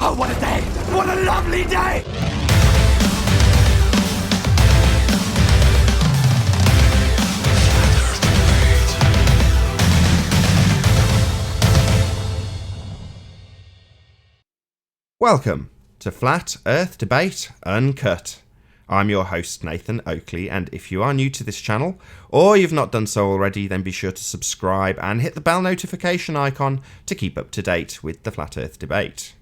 Oh, what a day! What a lovely day! Welcome to Flat Earth Debate Uncut. I'm your host Nathan Oakley, and if you are new to this channel, or you've not done so already, then be sure to subscribe and hit the bell notification icon to keep up to date with the Flat Earth Debate.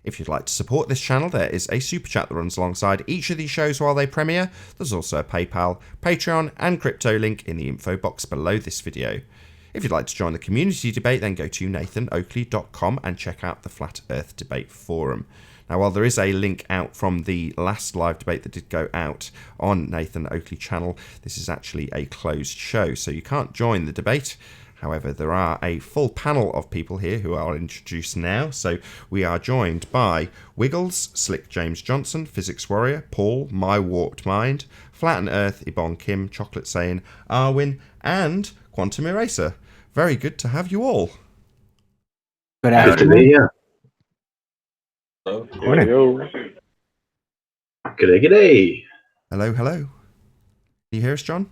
If you'd like to support this channel, there is a super chat that runs alongside each of these shows while they premiere. There's also a PayPal, Patreon and crypto link in the info box below this video. If you'd like to join the community debate, then go to nathanoakley.com and check out the Flat Earth Debate Forum. Now, while there is a link out from the last live debate that did go out on Nathan Oakley channel, this is actually a closed show, so you can't join the debate. However, there are a full panel of people here who I'll introduce now. So we are joined by Wiggles, Slick James Johnson, Physics Warrior, Paul, My Warped Mind, Flatten Earth, Ibon Kim, Chocolate Sane, Arwin, and Quantum Eraser. Very good to have you all. Good afternoon. Yeah. Morning. G'day. Hello, hello. Can you hear us, John?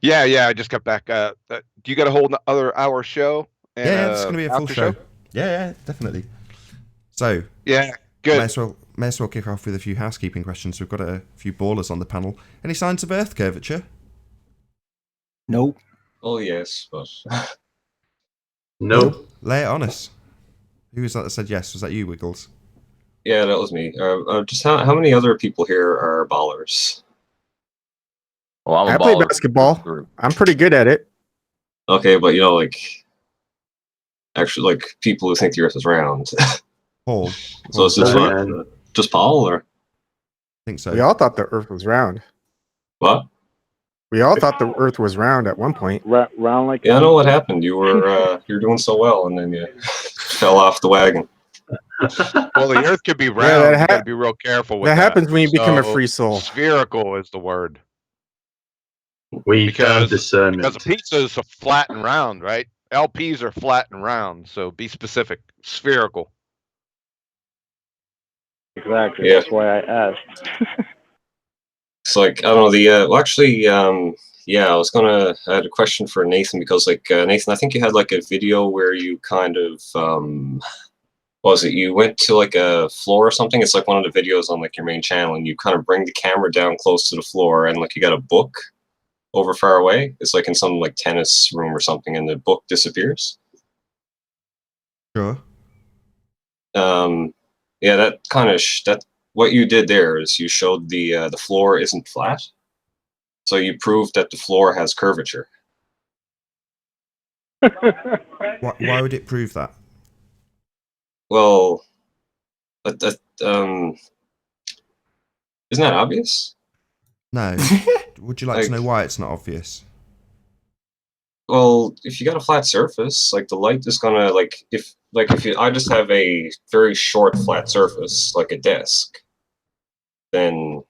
Yeah, I just got back. Do you got a whole other hour show? And, Yeah, it's going to be a full after show. Yeah, definitely. So, Yeah, good. May as well kick off with a few housekeeping questions. We've got a few ballers on the panel. Any signs of Earth curvature? Nope. Oh yes, but Nope. Lay it on us. Who was that said yes? Was that you, Wiggles? yeah, that was me. Just how many other people here are ballers? Well, I'm a I play baller. basketball. I'm pretty good at it. Okay, but you know, like actually, like people who think the Earth is round. Paul. So it's just Yeah. just Paul or I think so. We all thought the Earth was round. what? We all thought the Earth was round at one point. Round like Yeah, I know what happened. You were you're doing so well, and then you fell off the wagon. Well, the Earth could be round. Yeah, You got to be real careful with That that. happens when you become a So, free soul. Spherical is the word. We Because- found discernment. Because a pizza is a flat and round, right? LPs are flat and round, so be specific. Spherical. exactly. Yeah. That's why I asked. It's like I don't know the well actually yeah I had a question for Nathan because like Nathan, I think you had like a video where you kind of what was it, you went to like a floor or something. It's like one of the videos on like your main channel, and you kind of bring the camera down close to the floor, and like you got a book over far away. It's like in some like tennis room or something, and the book disappears. Sure. Yeah, that kind of that what you did there is you showed the floor isn't flat, so you proved that the floor has curvature. Why would it prove that? Well, isn't that obvious? No. Would you like to Like- know why it's not obvious? Well, if you got a flat surface, like the light is gonna like if I just have a very short flat surface like a desk, then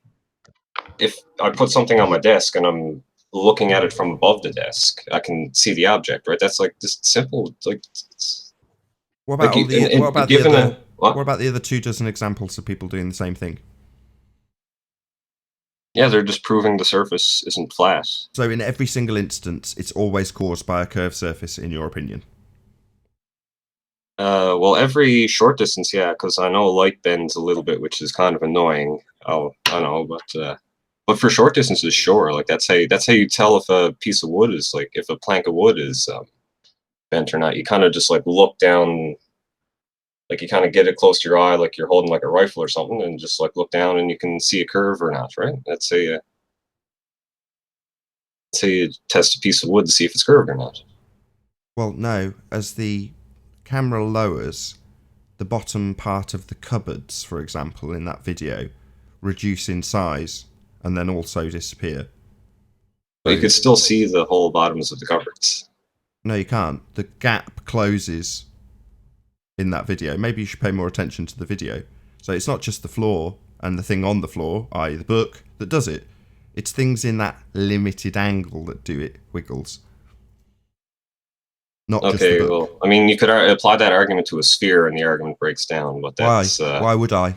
if I put something on my desk and I'm looking at it from above the desk, I can see the object, right? That's like just simple. Like it's, What about like all the what about the given other what? what about the other 24 examples of people doing the same thing? Yeah, they're just proving the surface isn't flat. So in every single instance, it's always caused by a curved surface, in your opinion. Well, every short distance, yeah, because I know light bends a little bit, which is kind of annoying. Oh, I know, but for short distances, sure. Like that's how you tell if a piece of wood is like if a plank of wood is bent or not. You kind of just like look down, like you kind of get it close to your eye, like you're holding like a rifle or something, and just like look down and you can see a curve or not, right? That's how you test a piece of wood to see if it's curved or not. Well, no. As the camera lowers, the bottom part of the cupboards, for example, in that video, reduce in size and then also disappear. But you could still see the whole bottoms of the cupboards. No, you can't. The gap closes in that video. Maybe you should pay more attention to the video. So it's not just the floor and the thing on the floor, i.e. the book, that does it. It's things in that limited angle that do it, Wiggles. not just the Okay, book. well, I mean, you could apply that argument to a sphere, and the argument breaks down. But Why? that's Why would I?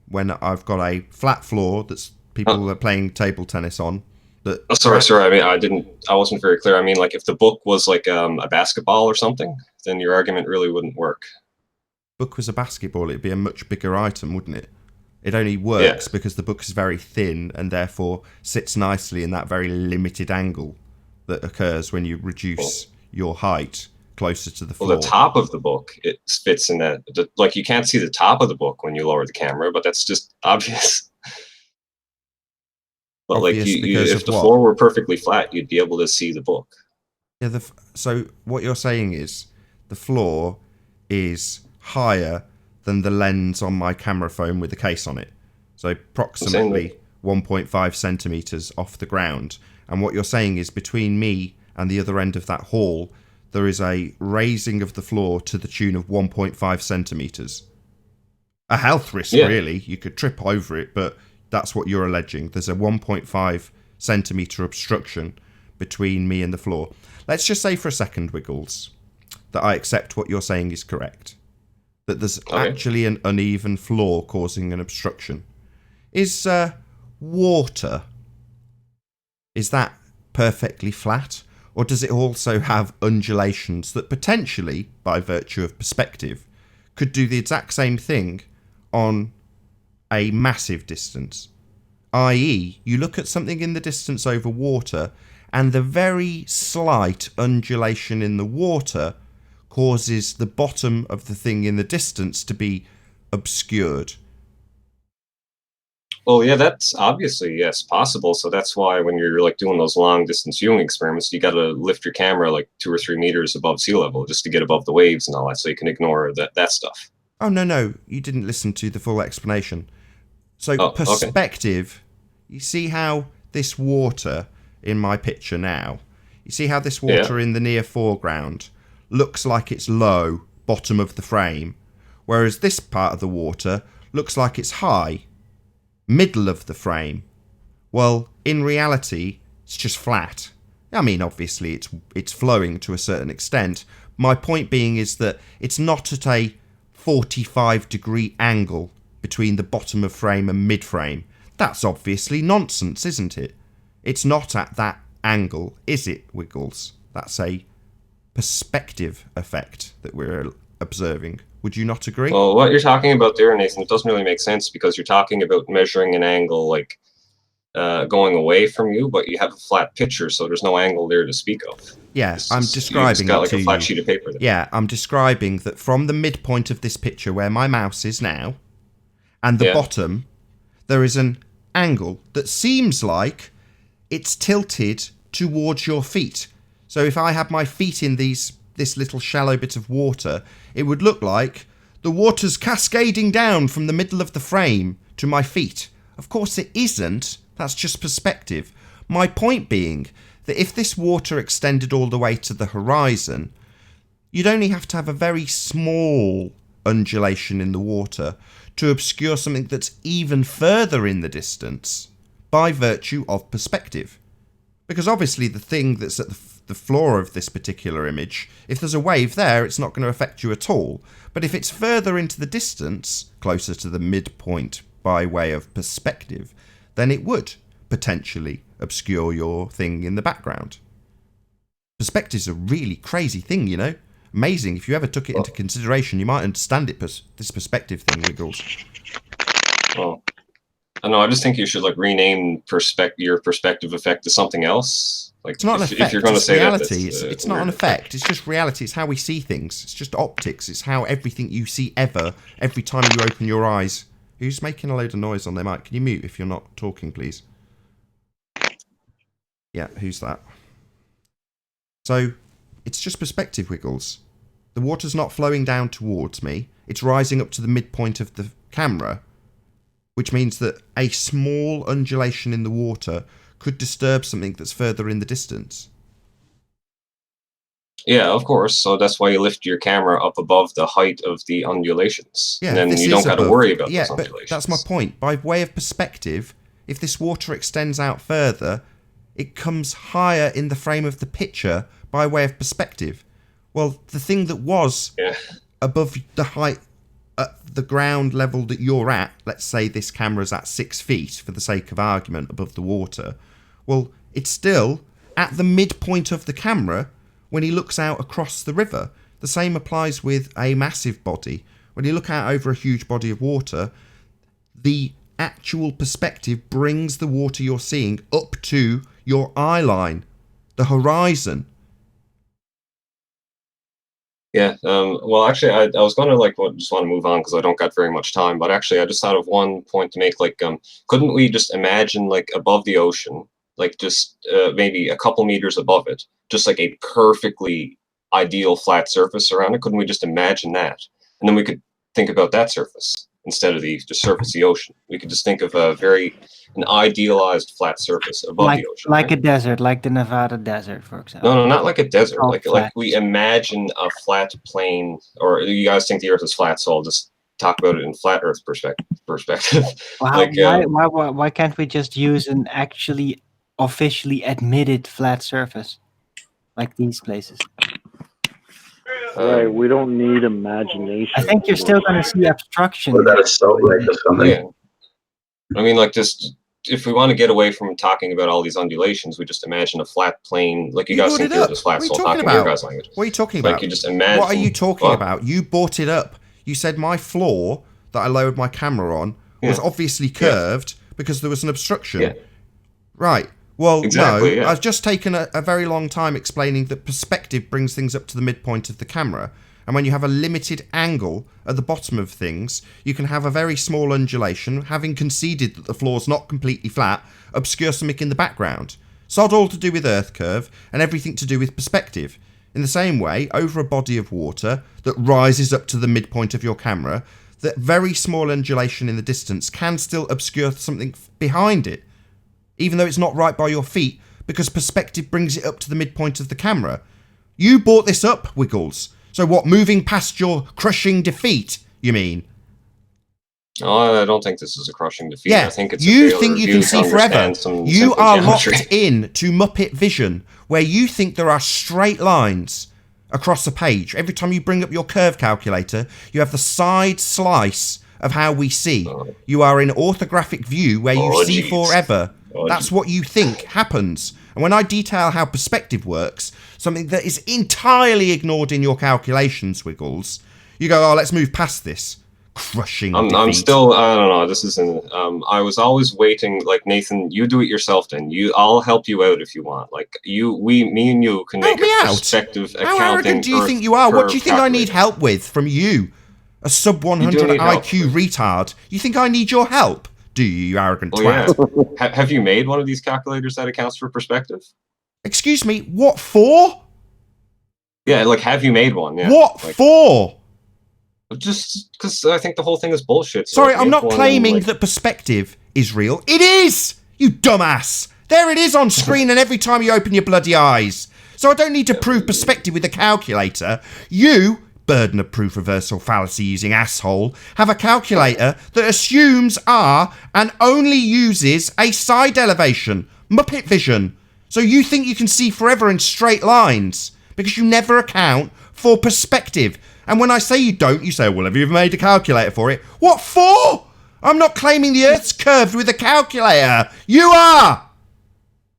When I've got a flat floor that's people are playing table tennis on. That sorry. I mean, I wasn't very clear. I mean, like, if the book was like a basketball or something, then your argument really wouldn't work. Book was a basketball, it'd be a much bigger item, wouldn't it? It only works because the book is very thin and therefore sits nicely in that very limited angle that occurs when you reduce your height closer to the floor. Well, the top of the book, it fits in that. Like, you can't see the top of the book when you lower the camera, but that's just obvious. But Obvious like, because if of the what? floor were perfectly flat, you'd be able to see the book. Yeah. So what you're saying is the floor is higher than the lens on my camera phone with the case on it. So approximately 1.5 centimeters off the ground. And what you're saying is between me and the other end of that hall, there is a raising of the floor to the tune of 1.5 centimeters. A health risk, really. You could trip over it, but that's what you're alleging. There's a 1.5 centimeter obstruction between me and the floor. Let's just say for a second, Wiggles, that I accept what you're saying is correct. That there's actually an uneven floor causing an obstruction. Is water, is that perfectly flat? Or does it also have undulations that potentially, by virtue of perspective, could do the exact same thing on a massive distance? I.e., you look at something in the distance over water, and the very slight undulation in the water causes the bottom of the thing in the distance to be obscured. Well, yeah, that's obviously, yes, possible. So that's why when you're like doing those long distance viewing experiments, you got to lift your camera like 2 or 3 meters above sea level just to get above the waves and all that, so you can ignore that stuff. Oh, no, you didn't listen to the full explanation. So perspective, you see how this water in my picture now, you see how this water in the near foreground looks like it's low, bottom of the frame, whereas this part of the water looks like it's high, middle of the frame. Well, in reality, it's just flat. I mean, obviously, it's flowing to a certain extent. My point being is that it's not at a 45-degree angle between the bottom of frame and mid-frame. That's obviously nonsense, isn't it? It's not at that angle, is it, Wiggles? That's a perspective effect that we're observing. Would you not agree? Well, what you're talking about there, Nathan, it doesn't really make sense because you're talking about measuring an angle like going away from you, but you have a flat picture, so there's no angle there to speak of. Yeah, I'm describing you just got like it to a flat you. sheet of paper there. Yeah, I'm describing that from the midpoint of this picture where my mouse is now and the bottom, there is an angle that seems like it's tilted towards your feet. So if I had my feet in this little shallow bit of water, it would look like the water's cascading down from the middle of the frame to my feet. Of course it isn't. That's just perspective. My point being that if this water extended all the way to the horizon, you'd only have to have a very small undulation in the water to obscure something that's even further in the distance by virtue of perspective. Because obviously the thing that's at the floor of this particular image, if there's a wave there, it's not going to affect you at all. But if it's further into the distance, closer to the midpoint by way of perspective, then it would potentially obscure your thing in the background. Perspective's a really crazy thing, you know? Amazing. If you ever took it into consideration, you might understand it, this perspective thing, Wiggles. Well, I don't know, I just think you should like rename your perspective effect to something else. Like, it's not an effect, if you're going to it's say reality. That, it's not an effect, it's just reality. It's how we see things. It's just optics. It's how everything you see every time you open your eyes. Who's making a load of noise on their mic? Can you mute if you're not talking, please? Yeah, who's that? So, it's just perspective, Wiggles. The water's not flowing down towards me. It's rising up to the midpoint of the camera, which means that a small undulation in the water could disturb something that's further in the distance. Yeah, of course. So that's why you lift your camera up above the height of the undulations. Yeah, and then you don't got to worry about those undulations. But that's my point. By way of perspective, if this water extends out further, it comes higher in the frame of the picture by way of perspective. Well, the thing that was above the height at the ground level that you're at, let's say this camera's at 6 feet for the sake of argument above the water, well, it's still at the midpoint of the camera when he looks out across the river. The same applies with a massive body. When you look out over a huge body of water, the actual perspective brings the water you're seeing up to your eye line, the horizon. Yeah. Well, actually, I was going to just want to move on because I don't got very much time. But actually, I just thought of one point to make. Couldn't we just imagine above the ocean, just maybe a couple meters above it, just like a perfectly ideal flat surface around it? Couldn't we just imagine that, and then we could think about that surface instead of the surface of the ocean? We could just think of an idealized flat surface above the ocean, like a desert, like the Nevada desert, for example. No, not like a desert. Oh, Like we imagine a flat plane, or you guys think the Earth is flat, so I'll just talk about it in flat Earth perspective. Well, why can't we just use an actually officially admitted flat surface, like these places? Right, we don't need imagination. I think you're still going to see obstruction. Or that is so like or something. Yeah. I mean, just if we want to get away from talking about all these undulations, we just imagine a flat plane. Like you guys think the Earth is flat, so I'll talk in your guys' language. What are you talking about? You just imagine. What are you talking about? You brought it up. You said my floor that I lowered my camera on was obviously curved because there was an obstruction. Yeah. Right. Well, exactly, no, I've just taken a very long time explaining that perspective brings things up to the midpoint of the camera. And when you have a limited angle at the bottom of things, you can have a very small undulation, having conceded that the floor's not completely flat, obscure something in the background. Sod all to do with Earth curve and everything to do with perspective. In the same way, over a body of water that rises up to the midpoint of your camera, that very small undulation in the distance can still obscure something behind it, even though it's not right by your feet, because perspective brings it up to the midpoint of the camera. You brought this up, Wiggles. So what, moving past your crushing defeat, you mean? Oh, I don't think this is a crushing defeat. Yeah, I think it's you think you can see forever. You are locked in to Muppet vision, where you think there are straight lines across a page. Every time you bring up your curve calculator, you have the side slice of how we see. You are in orthographic view where you see forever. That's what you think happens. And when I detail how perspective works, something that is entirely ignored in your calculations, Wiggles, you go, oh, let's move past this. Crushing defeat. I'm still, I don't know, this isn't, I was always waiting, like, Nathan, you do it yourself then. I'll help you out if you want. Like, me and you can make a perspective accounting. How arrogant do you think you are? What do you think I need help with from you? A sub 100 IQ retard. You think I need your help? Do you arrogant twat? Yeah. Have you made one of these calculators that accounts for perspective? Excuse me, what for? Yeah, like, have you made one? Yeah. What for? Just because I think the whole thing is bullshit. So sorry, I'm not claiming that perspective is real. It is! You dumbass! There it is on screen and every time you open your bloody eyes. So I don't need to prove perspective with a calculator. You, burden of proof reversal fallacy using asshole, have a calculator that assumes R and only uses a side elevation, Muppet vision. So you think you can see forever in straight lines because you never account for perspective. And when I say you don't, you say, well, have you ever made a calculator for it? What for? I'm not claiming the Earth's curved with a calculator. You are!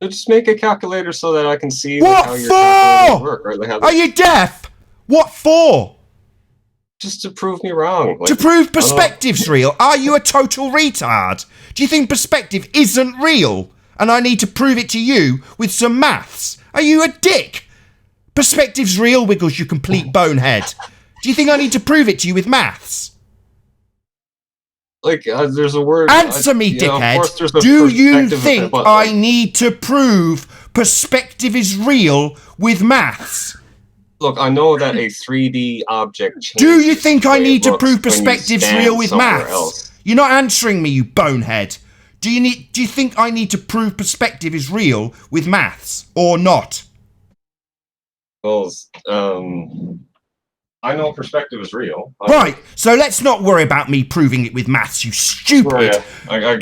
Just make a calculator so that I can see what how your for? calculators work. Right? Like are you deaf? What for? Just to prove me wrong. Like, to prove perspective's real? Are you a total retard? Do you think perspective isn't real? And I need to prove it to you with some maths? Are you a dick? Perspective's real, Wiggles, you complete bonehead. Do you think I need to prove it to you with maths? Like, there's a word... Answer me, dickhead. Do you think I need to prove perspective is real with maths? Look, I know that a 3D object changes. Do you think I need to prove perspective's real with maths? You're not answering me, you bonehead. Do you think I need to prove perspective is real with maths or not? Well, I know perspective is real. Right, so let's not worry about me proving it with maths, you stupid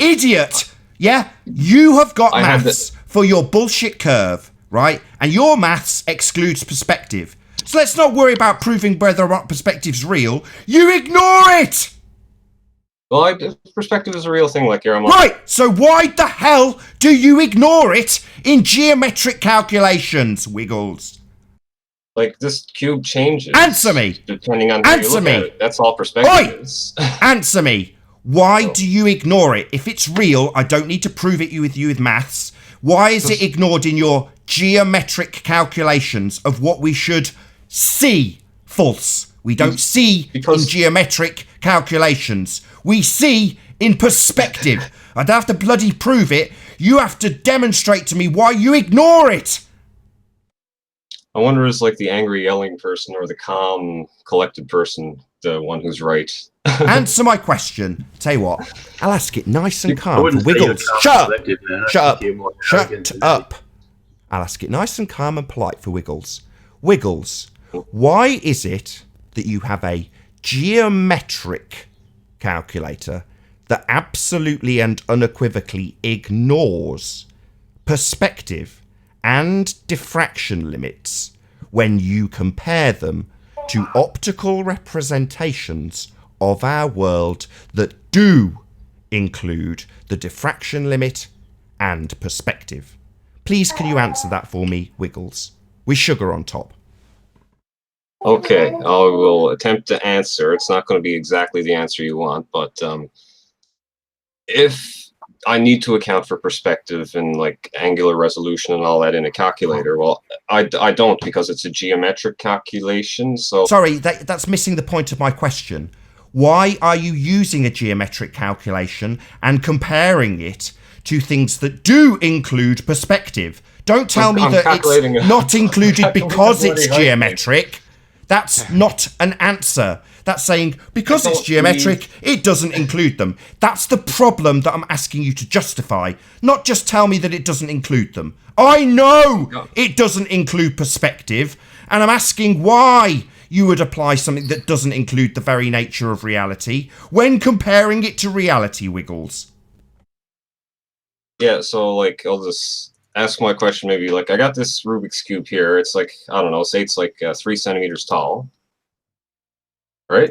idiot. Yeah, you have got maths for your bullshit curve, right? And your maths excludes perspective. So let's not worry about proving whether or not perspective's real. You ignore it! Well, perspective is a real thing, like you're Right, so why the hell do you ignore it in geometric calculations, Wiggles? Like, this cube changes. Answer me! Depending on how you look at it. That's all perspective is. Answer me! Why do you ignore it? If it's real, I don't need to prove it with you with maths. Why is it ignored in your geometric calculations of what we should see? False. We don't see in geometric calculations. We see in perspective. I don't have to bloody prove it. You have to demonstrate to me why you ignore it. I wonder is like the angry yelling person or the calm collected person the one who's right? Answer my question. Tell you what, I'll ask it nice and I calm. wouldn't For say you're Wiggles, calm shut up. collected, man. I Shut think up. you're more Shut arrogant than up. I'll ask it nice and calm and polite for Wiggles. Wiggles, why is it that you have a geometric calculator that absolutely and unequivocally ignores perspective and diffraction limits when you compare them to optical representations of our world that do include the diffraction limit and perspective? Please, can you answer that for me, Wiggles? With sugar on top. Okay, I will attempt to answer. It's not going to be exactly the answer you want, but if I need to account for perspective and like angular resolution and all that in a calculator, well, I don't, because it's a geometric calculation. So sorry, that's missing the point of my question. Why are you using a geometric calculation and comparing it to things that do include perspective? Don't tell me that it's not included because it's geometric. That's not an answer. That's saying, because it's geometric, it doesn't include them. That's the problem that I'm asking you to justify. Not just tell me that it doesn't include them. I know it doesn't include perspective, and I'm asking why you would apply something that doesn't include the very nature of reality when comparing it to reality, Wiggles. Yeah, so like I'll just ask my question maybe. Like I got this Rubik's Cube here. It's like, I don't know, say it's like 3 centimeters tall. Right?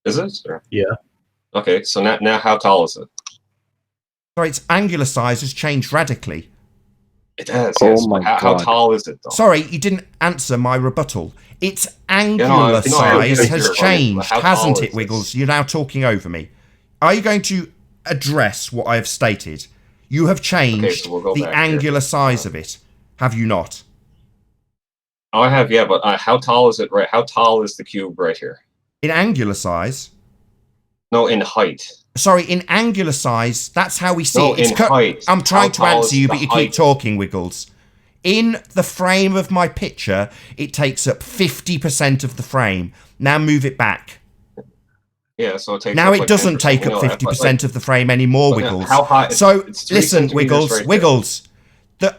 Is it? Or? Yeah. Okay, so now how tall is it? Sorry, its angular size has changed radically. It has, Oh yes. my How God. tall is it, though? Sorry, you didn't answer my rebuttal. Its angular size has changed, hasn't it, Wiggles? You're now talking over me. Are you going to address what I have stated? You have changed the angular size of it, have you not? Oh, I have, yeah, but how tall is it? Right? How tall is the cube right here? In angular size? No, in height. Sorry, in angular size, that's how we see No, it. It's in height. I'm trying to answer you, but you keep height? talking, Wiggles. In the frame of my picture, it takes up 50% of the frame. Now move it back. Yeah, so it takes now up it like doesn't 10%, take up 50% of the frame anymore, Wiggles. How high? So it's 3 listen, centimeters Wiggles, right Wiggles. The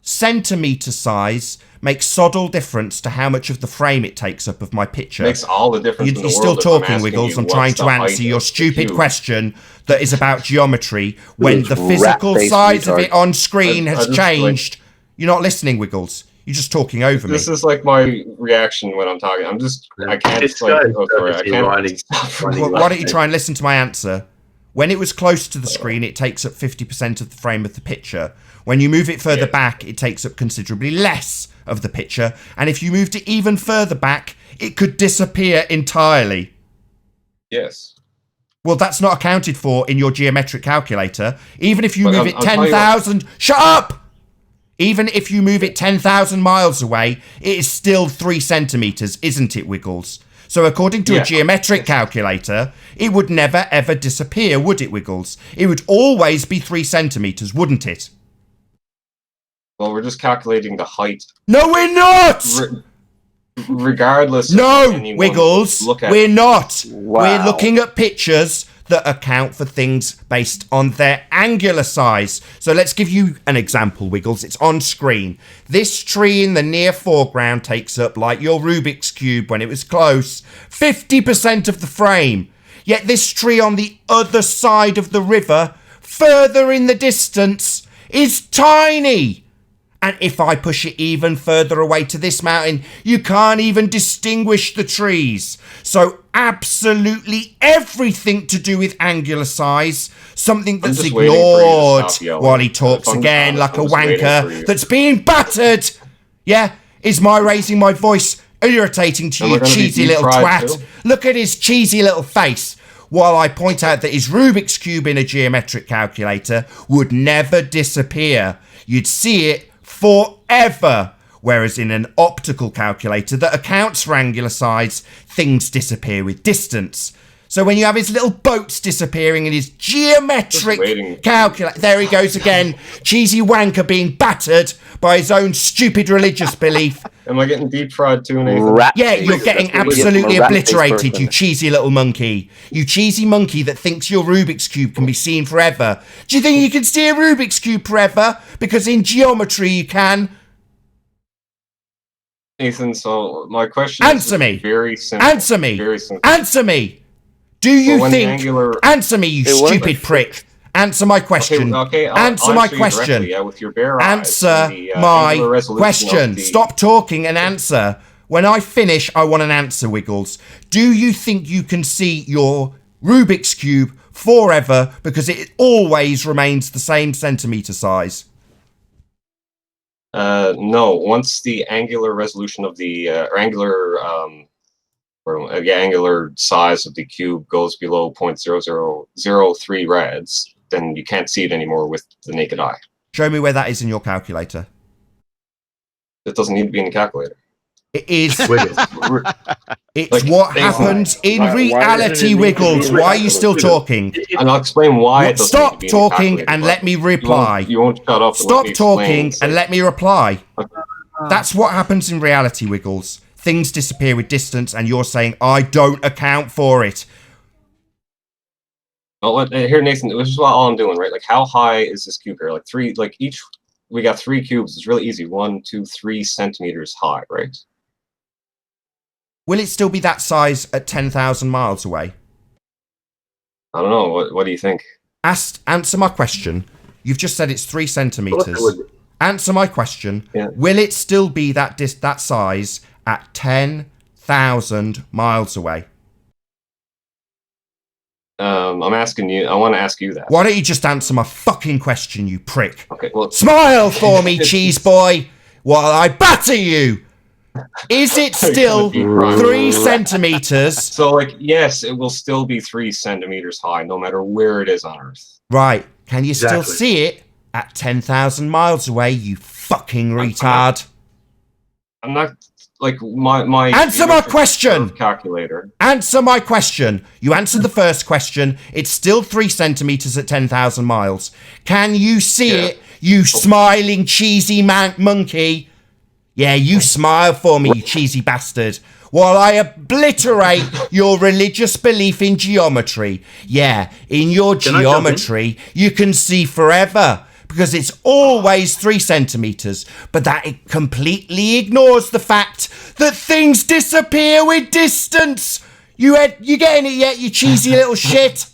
centimeter size makes soddle difference to how much of the frame it takes up of my picture. Makes all the difference in the You're still world if I'm talking, asking Wiggles. you I'm what's trying the to height answer your of the stupid cube. question that is about geometry when the physical rat-faced size of retard. it on screen I has just, changed. You're not listening, Wiggles. You're just talking over me. This is like my reaction when I'm talking. I can't It's like, good. oh, sorry, I can't. Well, why don't you try and listen to my answer? When it was close to the screen, it takes up 50% of the frame of the picture. When you move it further back, it takes up considerably less of the picture. And if you moved it even further back, it could disappear entirely. Yes. Well, that's not accounted for in your geometric calculator. Even if you But move I'll it tell you 10,000... Shut up! Even if you move it 10,000 miles away, it is still 3 centimeters, isn't it, Wiggles? So according to a geometric calculator, it would never, ever disappear, would it, Wiggles? It would always be 3 centimeters, wouldn't it? Well, we're just calculating the height. No, we're not! Regardless. No, of Wiggles, look at we're not. Wow. We're looking at pictures that account for things based on their angular size. So let's give you an example, Wiggles. It's on screen. This tree in the near foreground takes up, like your Rubik's Cube when it was close, 50% of the frame. Yet this tree on the other side of the river, further in the distance, is tiny. And if I push it even further away to this mountain, you can't even distinguish the trees. So absolutely everything to do with angular size, something that's ignored while he talks again like a wanker that's being battered, yeah, is my raising my voice irritating to you, cheesy little twat? Look at his cheesy little face. While I point out that his Rubik's Cube in a geometric calculator would never disappear. You'd see it forever. Whereas in an optical calculator that accounts for angular size, things disappear with distance. So when you have his little boats disappearing in his geometric calculator, there he goes again, cheesy wanker being battered by his own stupid religious belief. Am I getting deep fried too, Nathan? Yeah, you're getting absolutely obliterated, you cheesy little monkey. You cheesy monkey that thinks your Rubik's Cube can be seen forever. Do you think you can see a Rubik's Cube forever? Because in geometry you can. Nathan, so my question is very simple. Answer me. Very simple. Answer me. Do you think... Answer me, you stupid prick. Answer my question. Okay, answer my question. Yeah, with your bare answer eyes my question. Stop talking and answer. When I finish, I want an answer, Wiggles. Do you think you can see your Rubik's Cube forever because it always remains the same centimeter size? No. Once the angular resolution of the angular size of the cube goes below 0.0003 rads, then you can't see it anymore with the naked eye. Show me where that is in your calculator. It doesn't need to be in the calculator. It is. It's like, what happens in reality, Wiggles. Why are you still talking? And I'll explain why it doesn't Stop talking and let me reply. You won't shut up. Stop talking and let me reply. That's what happens in reality, Wiggles. Things disappear with distance, and you're saying, I don't account for it. Oh, here, Nathan, this is all I'm doing, right? Like, how high is this cube here? Like, we got 3 cubes. It's really easy. 1, 2, 3 centimeters high, right? Will it still be that size at 10,000 miles away? I don't know. What do you think? Answer my question. You've just said it's 3 centimeters. Answer my question. Yeah. Will it still be that size at 10,000 miles away? I'm asking you. I want to ask you that. Why don't you just answer my fucking question, you prick? Okay. Well, smile for me, cheese boy, while I batter you. Is it still 3 centimeters? So, like, yes, it will still be 3 centimeters high, no matter where it is on Earth. Right. Can you still see it at 10,000 miles away, you fucking retard? I'm not like my answer my question. Calculator. Answer my question. You answered the first question. It's still 3 centimeters at 10,000 miles. Can you see it, you smiling cheesy monkey? Yeah, you smile for me, you cheesy bastard, while I obliterate your religious belief in geometry. Yeah, in your geometry, you can see forever, because it's always 3 centimeters, but that it completely ignores the fact that things disappear with distance. You getting it yet, you cheesy little shit?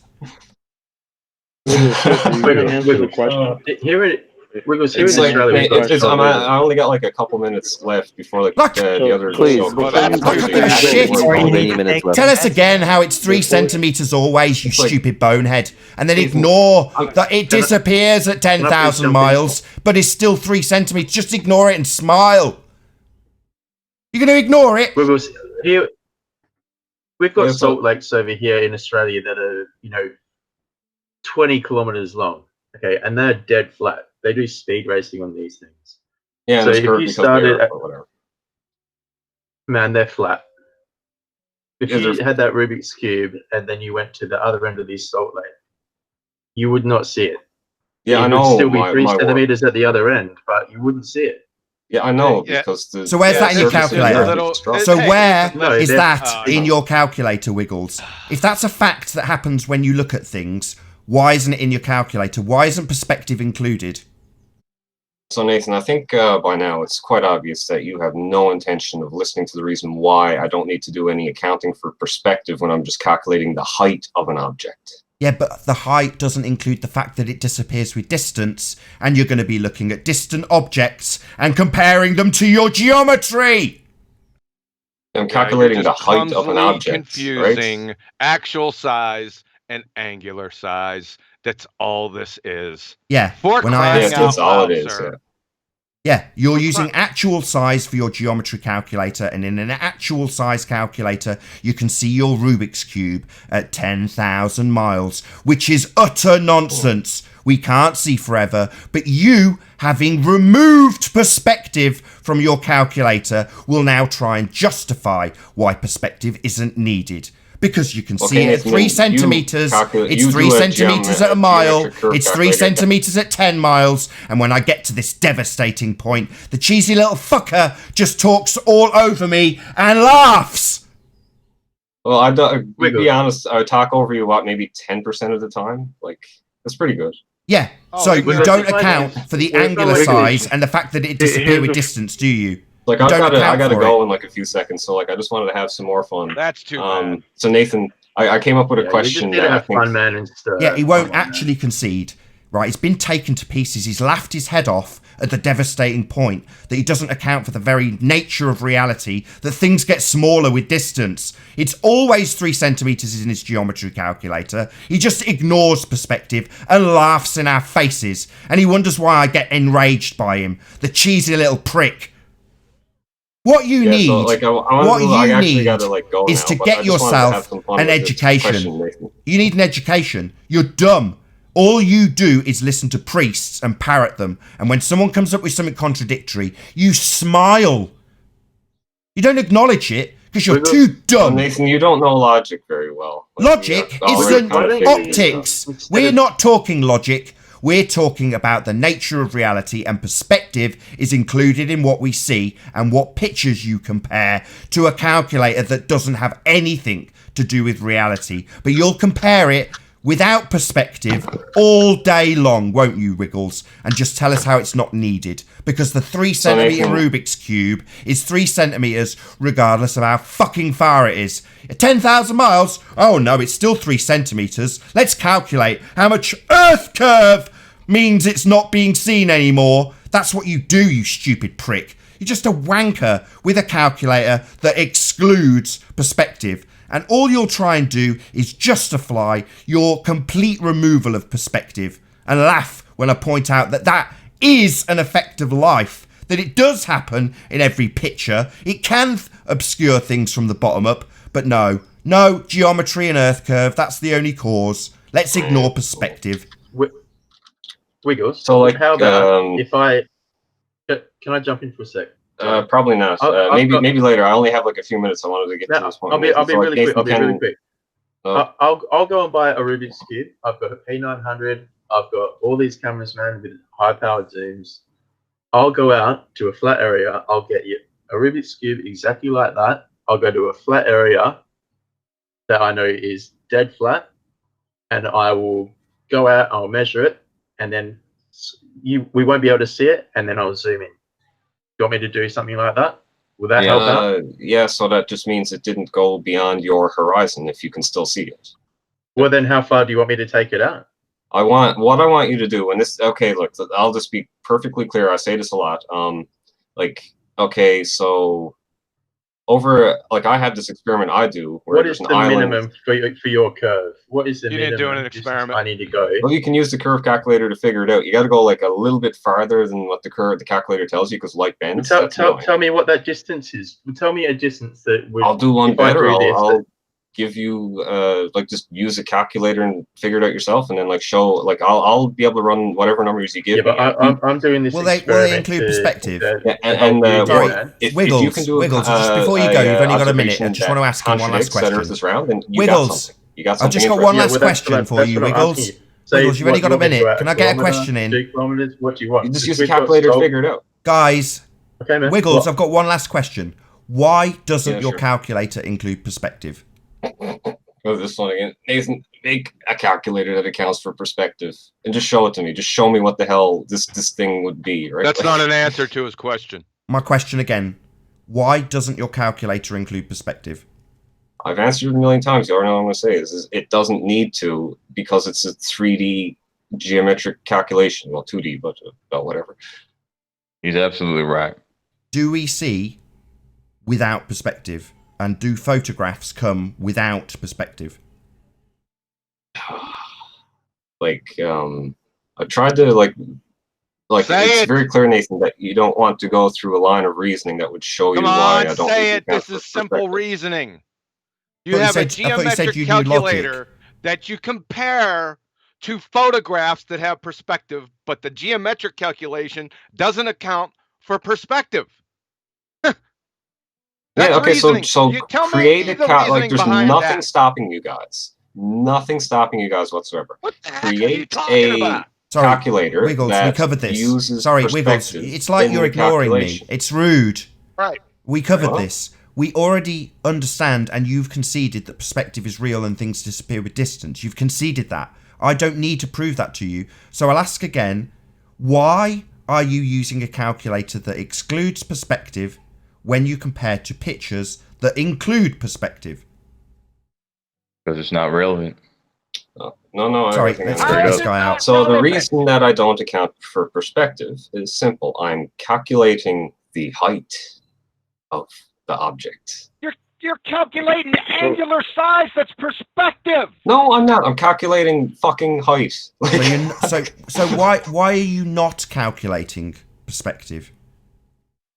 I only got like a couple minutes left before the other show. Tell us again how it's 3 centimeters always, you stupid bonehead, and then ignore that it disappears at 10,000 miles, but it's still 3 centimeters. Just ignore it and smile. You're going to ignore it? We've got salt lakes over here in Australia that are, 20 kilometers long. Okay, and they're dead flat. They do speed racing on these things. Yeah, so if you started, man, they're flat. If you had that Rubik's Cube and then you went to the other end of this salt lake, you would not see it. Yeah, I know. It would still be 3 centimeters at the other end, but you wouldn't see it. Yeah, I know. Because so where's that in your calculator? So where is that in your calculator, Wiggles? If that's a fact that happens when you look at things, why isn't it in your calculator? Why isn't perspective included? So, Nathan, I think by now it's quite obvious that you have no intention of listening to the reason why I don't need to do any accounting for perspective when I'm just calculating the height of an object. Yeah, but the height doesn't include the fact that it disappears with distance, and you're going to be looking at distant objects and comparing them to your geometry. I'm calculating the height of an clumsily object, confusing right? actual size and angular size. That's all this is. Yeah, For when I crying asked out that's all loud, it is, sir. Yeah, you're using actual size for your geometry calculator, and in an actual size calculator, you can see your Rubik's Cube at 10,000 miles, which is utter nonsense. We can't see forever, but you, having removed perspective from your calculator, will now try and justify why perspective isn't needed. Because you can see it at 3 centimeters, it's 3 centimeters at a mile, it's 3 centimeters at 10 miles, and when I get to this devastating point, the cheesy little fucker just talks all over me and laughs. Well, to be honest, I talk over you about maybe 10% of the time. Like, that's pretty good. Yeah, so you don't account for the angular size and the fact that it disappears with distance, do you? Like, I gotta go in like a few seconds, so like I just wanted to have some more fun. That's too bad. So Nathan, I came up with a question. You just have fun, man, and stuff. Yeah, he won't actually concede. Right, he's been taken to pieces. He's laughed his head off at the devastating point that he doesn't account for the very nature of reality, that things get smaller with distance. It's always 3 centimeters in his geometry calculator. He just ignores perspective and laughs in our faces, and he wonders why I get enraged by him, the cheesy little prick. What you need, is to get yourself an education. You need an education. You're dumb. All you do is listen to priests and parrot them. And when someone comes up with something contradictory, you smile. You don't acknowledge it because you're too dumb. Nathan, you don't know logic very well. Logic isn't optics. We're not talking logic. We're talking about the nature of reality, and perspective is included in what we see and what pictures you compare to a calculator that doesn't have anything to do with reality. But you'll compare it without perspective all day long, won't you, Wiggles? And just tell us how it's not needed. Because the 3 centimeter Rubik's Cube is 3 centimeters regardless of how fucking far it is. At 10,000 miles? Oh no, it's still 3 centimeters. Let's calculate how much Earth curve means it's not being seen anymore. That's what you do, you stupid prick. You're just a wanker with a calculator that excludes perspective. And all you'll try and do is justify your complete removal of perspective and laugh when I point out that that is an effect of life, that it does happen in every picture. It can obscure things from the bottom up, but no, geometry and Earth curve, that's the only cause. Let's ignore perspective. Wiggles, so like, how about if I... Can I jump in for a sec? Probably not. Maybe later. I only have like a few minutes. I wanted to get to this point. I'll be really quick. I'll go and buy a Rubik's Cube. I've got a P900. I've got all these cameras, man, with high-powered zooms. I'll go out to a flat area. I'll get you a Rubik's Cube exactly like that. I'll go to a flat area that I know is dead flat, and I will go out. I'll measure it, and then we won't be able to see it, and then I'll zoom in. You want me to do something like that? Will that help out? Yeah, so that just means it didn't go beyond your horizon if you can still see it. Well, then how far do you want me to take it out? What I want you to do, and this, okay, look, I'll just be perfectly clear. I say this a lot. Okay, so over, like, I have this experiment I do where what is the minimum for your curve? What is the minimum? You didn't do an experiment. I need to go. Well, you can use the curve calculator to figure it out. You got to go like a little bit farther than what the calculator tells you because light bends. Tell me what that distance is. Tell me a distance that would. I'll do one better. I'll give you like just use a calculator and figure it out yourself, and then like show like I'll be able to run whatever numbers you give. Yeah, but I'm doing this. Will they include perspective? Wiggles, you can do Wiggles. Just before you go, you've only got a minute. I just want to ask you one last question. Wiggles, I've just got one last question for you, Wiggles. Wiggles, you've only got a minute. Can I get a question in? 2 kilometers. What do you want? You just use the calculator to figure it out. Guys, okay, man. Wiggles, I've got one last question. Why doesn't your calculator include perspective? Go this one again. Nathan, make a calculator that accounts for perspective and just show it to me. Just show me what the hell this thing would be, right? That's not an answer to his question. My question again. Why doesn't your calculator include perspective? I've answered it a million times. You already know what I'm going to say. Is it doesn't need to because it's a 3D geometric calculation. Well, 2D, but whatever. He's absolutely right. Do we see without perspective? And do photographs come without perspective? Like, I tried to, like Say it's it. very clear, Nathan, that you don't want to go through a line of reasoning that would show you Come why on, I don't say need it. to account This is for simple perspective. reasoning. I You thought have a you said you geometric knew logic. calculator that you compare to photographs that have perspective, but the geometric calculation doesn't account for perspective. That's Yeah, okay, reasoning. so You tell create me a the like reasoning there's behind nothing that. stopping you guys. Nothing stopping you guys whatsoever. What the heck are you Create talking a about? Sorry, calculator Wiggles, we that covered this. uses Sorry, Wiggles, perspective it's like in you're the ignoring me. calculation. It's rude. Right. We covered What? this. We already understand, and you've conceded that perspective is real and things disappear with distance. You've conceded that. I don't need to prove that to you. So I'll ask again, why are you using a calculator that excludes perspective when you compare to pictures that include perspective? Because it's not relevant. No, Sorry, everything let's I get know. this guy out. So the reason that I don't account for perspective is simple. I'm calculating the height of the object. You're calculating angular size. That's perspective. No, I'm not. I'm calculating fucking height. So, so why are you not calculating perspective?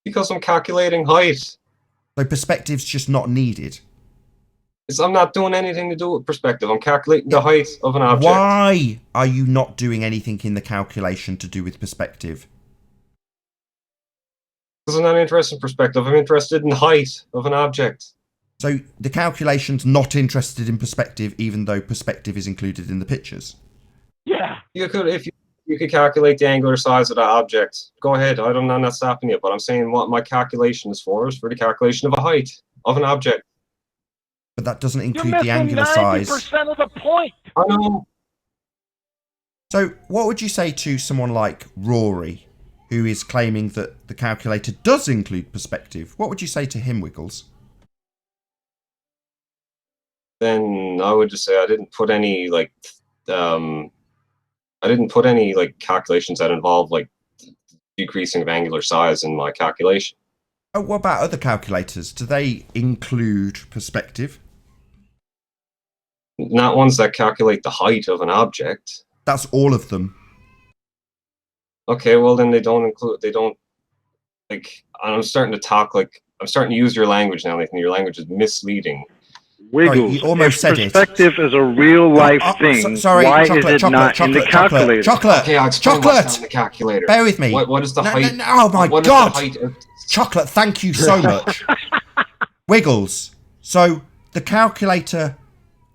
Because I'm calculating height. So perspective's just not needed. I'm not doing anything to do with perspective. I'm calculating the height of an object. Why are you not doing anything in the calculation to do with perspective? Because I'm not interested in perspective. I'm interested in the height of an object. So the calculation's not interested in perspective, even though perspective is included in the pictures. Yeah. You could, if you could calculate the angular size of that object. Go ahead. I'm not stopping you, but I'm saying what my calculation is for the calculation of a height of an object. But that doesn't You're include missing the angular size. 90% of the point. I know. So what would you say to someone like Rory, who is claiming that the calculator does include perspective? What would you say to him, Wiggles? Then I would just say I didn't put any calculations that involve like decreasing of angular size in my calculation. Oh, what about other calculators? Do they include perspective? Not ones that calculate the height of an object. That's all of them. Okay, well then they don't, like, I'm starting to use your language now, Nathan. Your language is misleading. Wiggles. you almost said it. Perspective is a real life thing. Sorry, why chocolate, is it not in the calculator? Chocolate. Okay, I'll explain what's not in the calculator. Bear with me. What is the height? Oh my what is God. the height of... Chocolate, thank you so much. Wiggles. So the calculator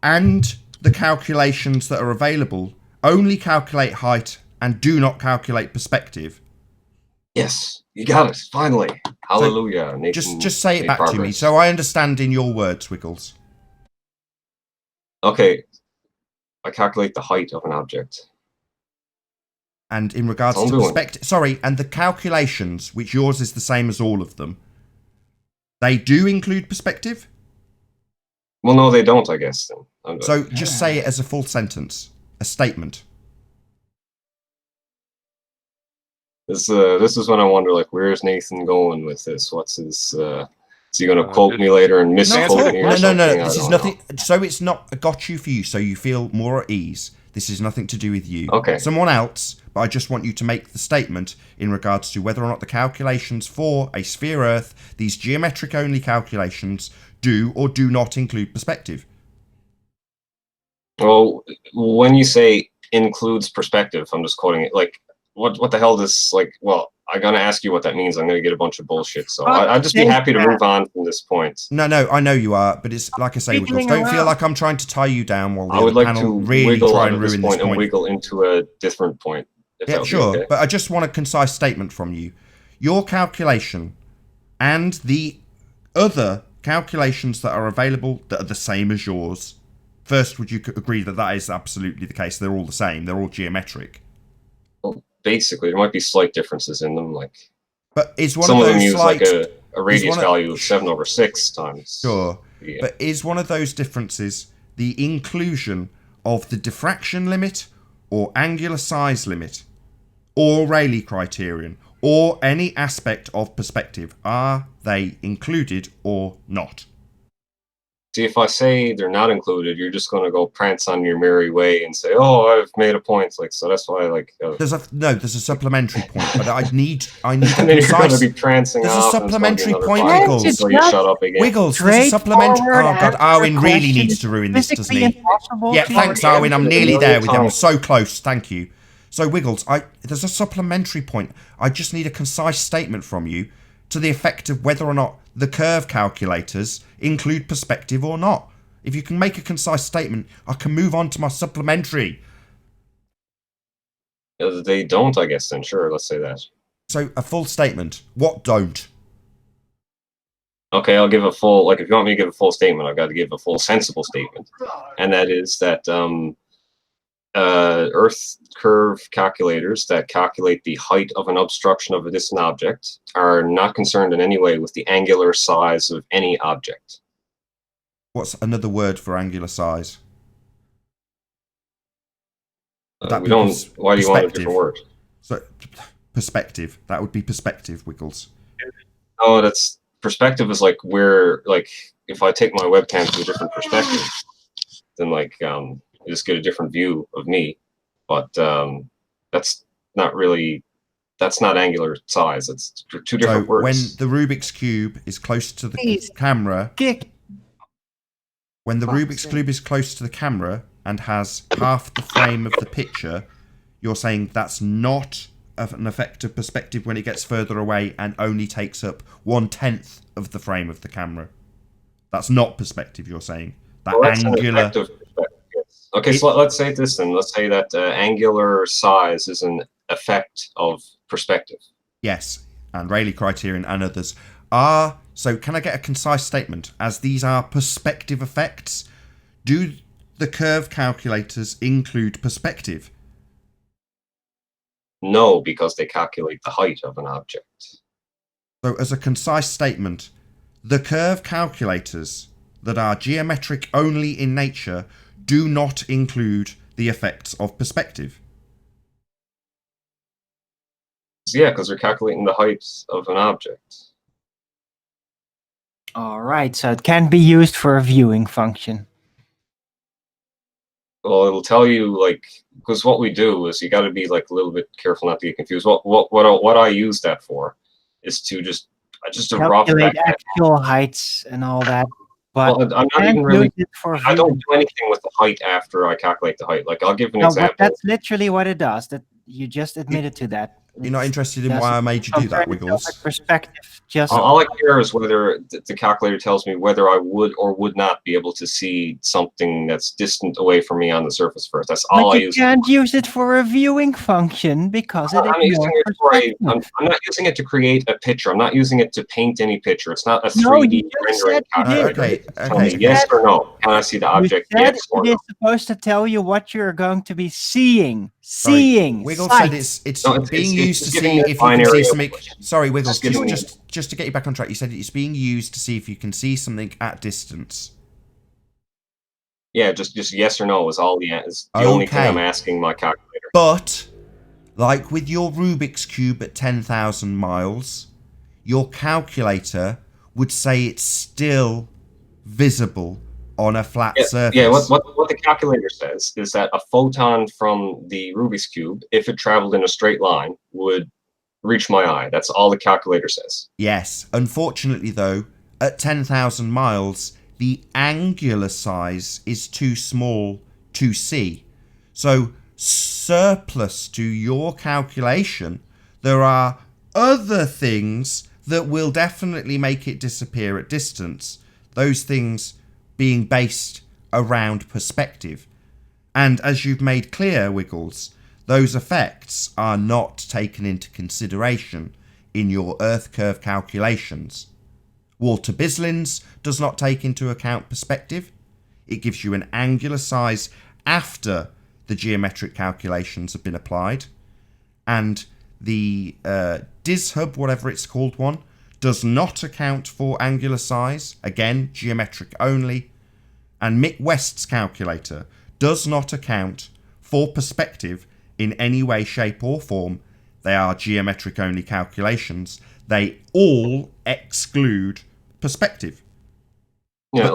and the calculations that are available only calculate height and do not calculate perspective. Yes, you got it. Finally. Hallelujah. Nathan Just say it made back to me progress. so I understand in your words, Wiggles. Okay. I calculate the height of an object. And in regards I'm to doing. perspective, sorry, and the calculations, which yours is the same as all of them, they do include perspective? Well, no, they don't, I guess. Then. So just say it as a full sentence, a statement. This is when I wonder, like, where's Nathan going with this? What's his? Is he going to quote me later and misquote me or No. something? This is nothing. So it's not a got you for you, so you feel more at ease. This is nothing to do with you. Okay. Someone else, but I just want you to make the statement in regards to whether or not the calculations for a sphere Earth, these geometric only calculations, do or do not include perspective. Well, when you say includes perspective, I'm just quoting it. Like, what the hell does, like, well, I'm going to ask you what that means. I'm going to get a bunch of bullshit. So I'd just be happy to move on from this point. No, I know you are, but it's like I say, Wiggles, don't feel like I'm trying to tie you down while the I would other like panel to really wiggle try out and of this ruin this point and point. wiggle into a different point. If Yeah, that would be sure, okay. but I just want a concise statement from you. Your calculation and the other calculations that are available that are the same as yours. First, would you agree that that is absolutely the case? They're all the same. They're all geometric. Well, basically, there might be slight differences in them. Like, But is one some of of them those use slight... like a radius one of- value of 7/6 times. Sure. Yeah. But is one of those differences the inclusion of the diffraction limit or angular size limit or Rayleigh criterion or any aspect of perspective? Are they included or not? See, if I say they're not included, you're just going to go prance on your merry way and say, "Oh, I've made a point." Like, so that's why, like, There's a supplementary point, but I need and then you're going to be prancing There's a off. supplementary point, Wiggles. Wiggles. So you shut up again. Wiggles, there's a supplementary. Oh God, Arwin really needs to ruin this, doesn't he? Yeah, thanks, Arwin. I'm nearly there with him. I'm so close. Thank you. So, Wiggles, there's a supplementary point. I just need a concise statement from you to the effect of whether or not the curve calculators include perspective or not. If you can make a concise statement, I can move on to my supplementary. They don't, I guess, then. Sure, let's say that. So, a full statement. What don't? Okay, I'll give a full, like, if you want me to give a full statement, I've got to give a full sensible statement. And that is that Earth curve calculators that calculate the height of an obstruction of a distant object are not concerned in any way with the angular size of any object. What's another word for angular size? We don't. Why do you want a different word? So, perspective. That would be perspective, Wiggles. Oh, that's perspective is like where, like, if I take my webcam to a different perspective, then like you just get a different view of me. But that's not really. That's not angular size. It's two different words. When the Rubik's Cube is close to the camera. When the Rubik's Cube is close to the camera and has half the frame of the picture, you're saying that's not an effective perspective when it gets further away and only takes up 1/10 of the frame of the camera. That's not perspective, you're saying. That angular... Yes. Okay, so let's say this then. Let's say that angular size is an effect of perspective. Yes, and Rayleigh criterion and others are... So can I get a concise statement? As these are perspective effects, do the curve calculators include perspective? No, because they calculate the height of an object. So as a concise statement, the curve calculators that are geometric only in nature do not include the effects of perspective. Yeah, because they're calculating the height of an object. All right, so it can be used for a viewing function. Well, it'll tell you, like, because what we do is you got to be like a little bit careful not to get confused. What I use that for is to just a rough calculate actual heights and all that. But well, I'm not even really. I don't do anything with the height after I calculate the height. Like, I'll give an example. But that's literally what it does. That you just admitted to that. You're not interested in why I made you do that, Wiggles? Perspective. Just all I care is whether the calculator tells me whether I would or would not be able to see something that's distant away from me on the surface first. That's all I use. You can't use it for a viewing function because I'm not using it to create a picture. I'm not using it to paint any picture. It's not a 3D rendering calculator. Okay. Yes or no? Can I see the object? Yes or no? It is supposed to tell you what you're going to be seeing. Wiggles said it's being used to see if you can see something. Sorry, Wiggles, just to get you back on track, you said it's being used to see if you can see something at distance. Yeah, just yes or no is all the only thing I'm asking my calculator. But like with your Rubik's Cube at 10,000 miles, your calculator would say it's still visible on a flat surface. Yeah, what the calculator says is that a photon from the Rubik's Cube, if it traveled in a straight line, would reach my eye. That's all the calculator says. Yes. Unfortunately, though, at 10,000 miles, the angular size is too small to see. So, surplus to your calculation, there are other things that will definitely make it disappear at distance. Those things being based around perspective. And as you've made clear, Wiggles, those effects are not taken into consideration in your Earth curve calculations. Walter Bislin's does not take into account perspective. It gives you an angular size after the geometric calculations have been applied. And the DizHub, whatever it's called one, does not account for angular size, again, geometric only. And Mick West's calculator does not account for perspective in any way, shape or form. They are geometric only calculations. They all exclude perspective. Yeah,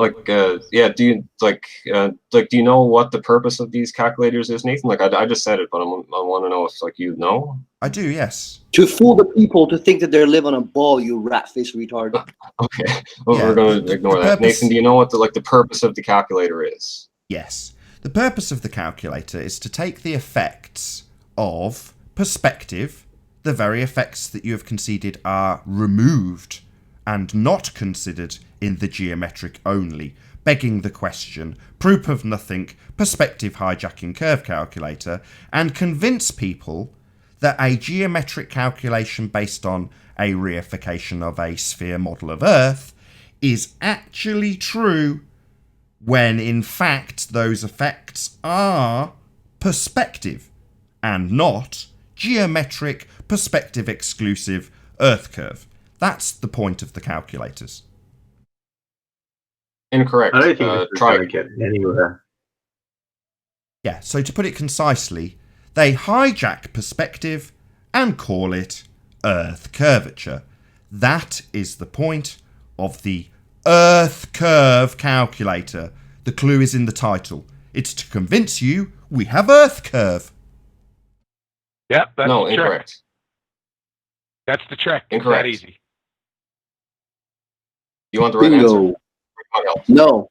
do you do you know what the purpose of these calculators is, Nathan? Like, I just said it, but I want to know if you know. I do, yes. To fool the people to think that they're living on a ball, you rat-faced retard. Okay, well, Yeah, we're going to ignore that. purpose... Nathan, do you know what the purpose of the calculator is? Yes. The purpose of the calculator is to take the effects of perspective, the very effects that you have conceded are removed and not considered in the geometric only, begging the question, proof of nothing, perspective hijacking curve calculator, and convince people that a geometric calculation based on a reification of a sphere model of Earth is actually true, when in fact those effects are perspective and not geometric perspective exclusive Earth curve. That's the point of the calculators. Incorrect. I don't think this is going to get anywhere. Yeah, so to put it concisely, they hijack perspective and call it Earth curvature. That is the point of the Earth curve calculator. The clue is in the title. It's to convince you we have Earth curve. Yep, that's No, the trick. incorrect. That's the trick. It's Incorrect. that easy. You want the right answer? Bingo. No.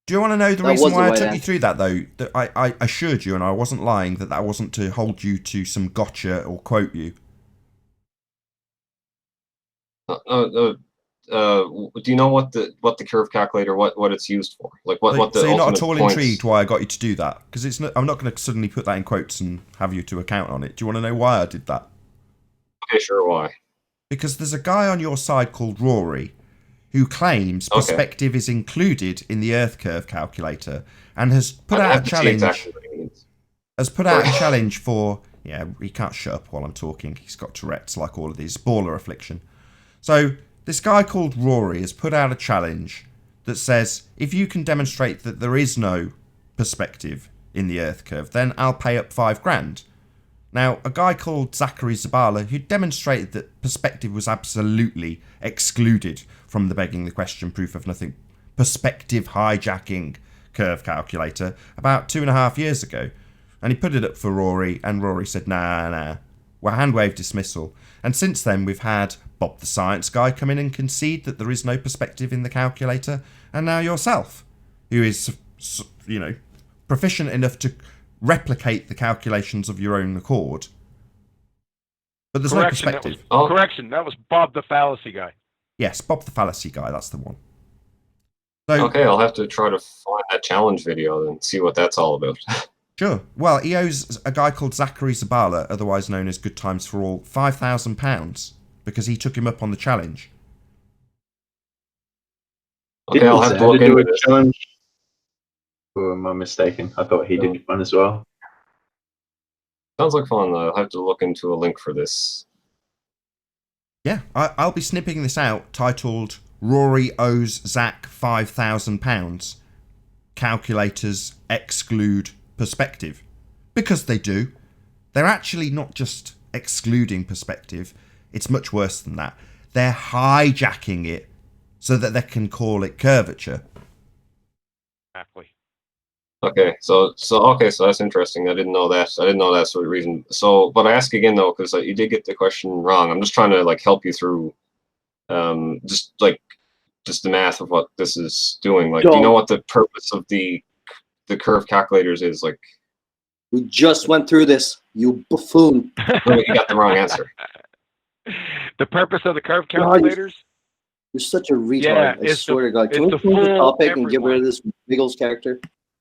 Do you want to know the That reason was the why I right took you answer. through that, though? That I assured you, and I wasn't lying, that wasn't to hold you to some gotcha or quote you. Do you know what the curve calculator, what it's used for? Like what the So you're not at ultimate all points... intrigued why I got you to do that? Because I'm not going to suddenly put that in quotes and have you to account on it. Do you want to know why I did that? Okay, sure, why? Because there's a guy on your side called Rory who claims perspective is included in the Earth curve calculator and has put out a challenge. Exactly what he means. Has put out a challenge for... Yeah, he can't shut up while I'm talking. He's got Tourette's like all of these. Baller affliction. So this guy called Rory has put out a challenge that says, if you can demonstrate that there is no perspective in the Earth curve, then I'll pay up $5,000. Now, a guy called Zachary Zabala, who demonstrated that perspective was absolutely excluded from the begging the question, proof of nothing, perspective hijacking curve calculator about 2.5 years ago. And he put it up for Rory, and Rory said, nah. Well, handwave dismissal. And since then, we've had Bob the Science Guy come in and concede that there is no perspective in the calculator, and now yourself, who is, proficient enough to replicate the calculations of your own accord. But there's no perspective. Correction, that was Bob the Fallacy Guy. Yes, Bob the Fallacy Guy, that's the one. So, okay, I'll have to try to find that challenge video and see what that's all about. Sure. Well, he owes a guy called Zachary Zabala, otherwise known as Good Times for All, £5,000 because he took him up on the challenge. Okay, I'll have to look into it. Challenge. Or am I mistaken? I thought he did one as well. Sounds like fun. I'll have to look into a link for this. Yeah, I'll be snipping this out, titled Rory owes Zach £5,000. Calculators exclude perspective. Because they do. They're actually not just excluding perspective. It's much worse than that. They're hijacking it so that they can call it curvature. Exactly. Okay, so that's interesting. I didn't know that. I didn't know that sort of reason. So, but I ask again though, because you did get the question wrong. I'm just trying to help you through, just the math of what this is doing. Do you know what the purpose of the curve calculators is? We just went through this, you buffoon. You got the wrong answer. The purpose of the curve calculators? You're such a retard. Yeah, I swear to God. Can we change the topic and get rid of this Wiggles character?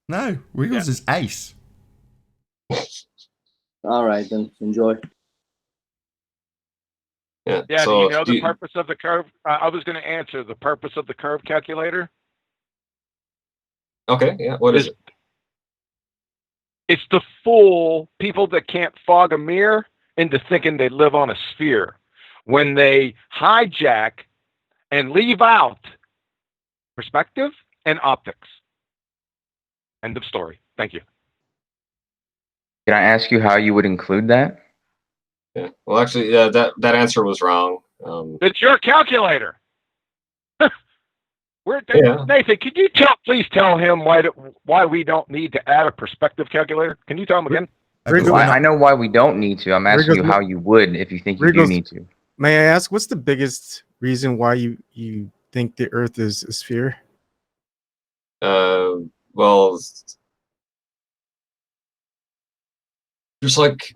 No, Wiggles is ace. All right, then. Enjoy. Yeah, yeah, so do you know the purpose of the curve? I was going to answer the purpose of the curve calculator. Okay, yeah, what is it? It's to fool people that can't fog a mirror into thinking they live on a sphere. when they hijack and leave out perspective and optics. End of story. Thank you. Can I ask you how you would include that? Yeah. Well, actually, that answer was wrong. It's your calculator. Yeah. Nathan, could you please tell him why we don't need to add a perspective calculator? Can you tell him again? I know why we don't need to. I'm asking you how you would if you think you do need to. May I ask, what's the biggest reason why you think the Earth is a sphere? Well, there's like,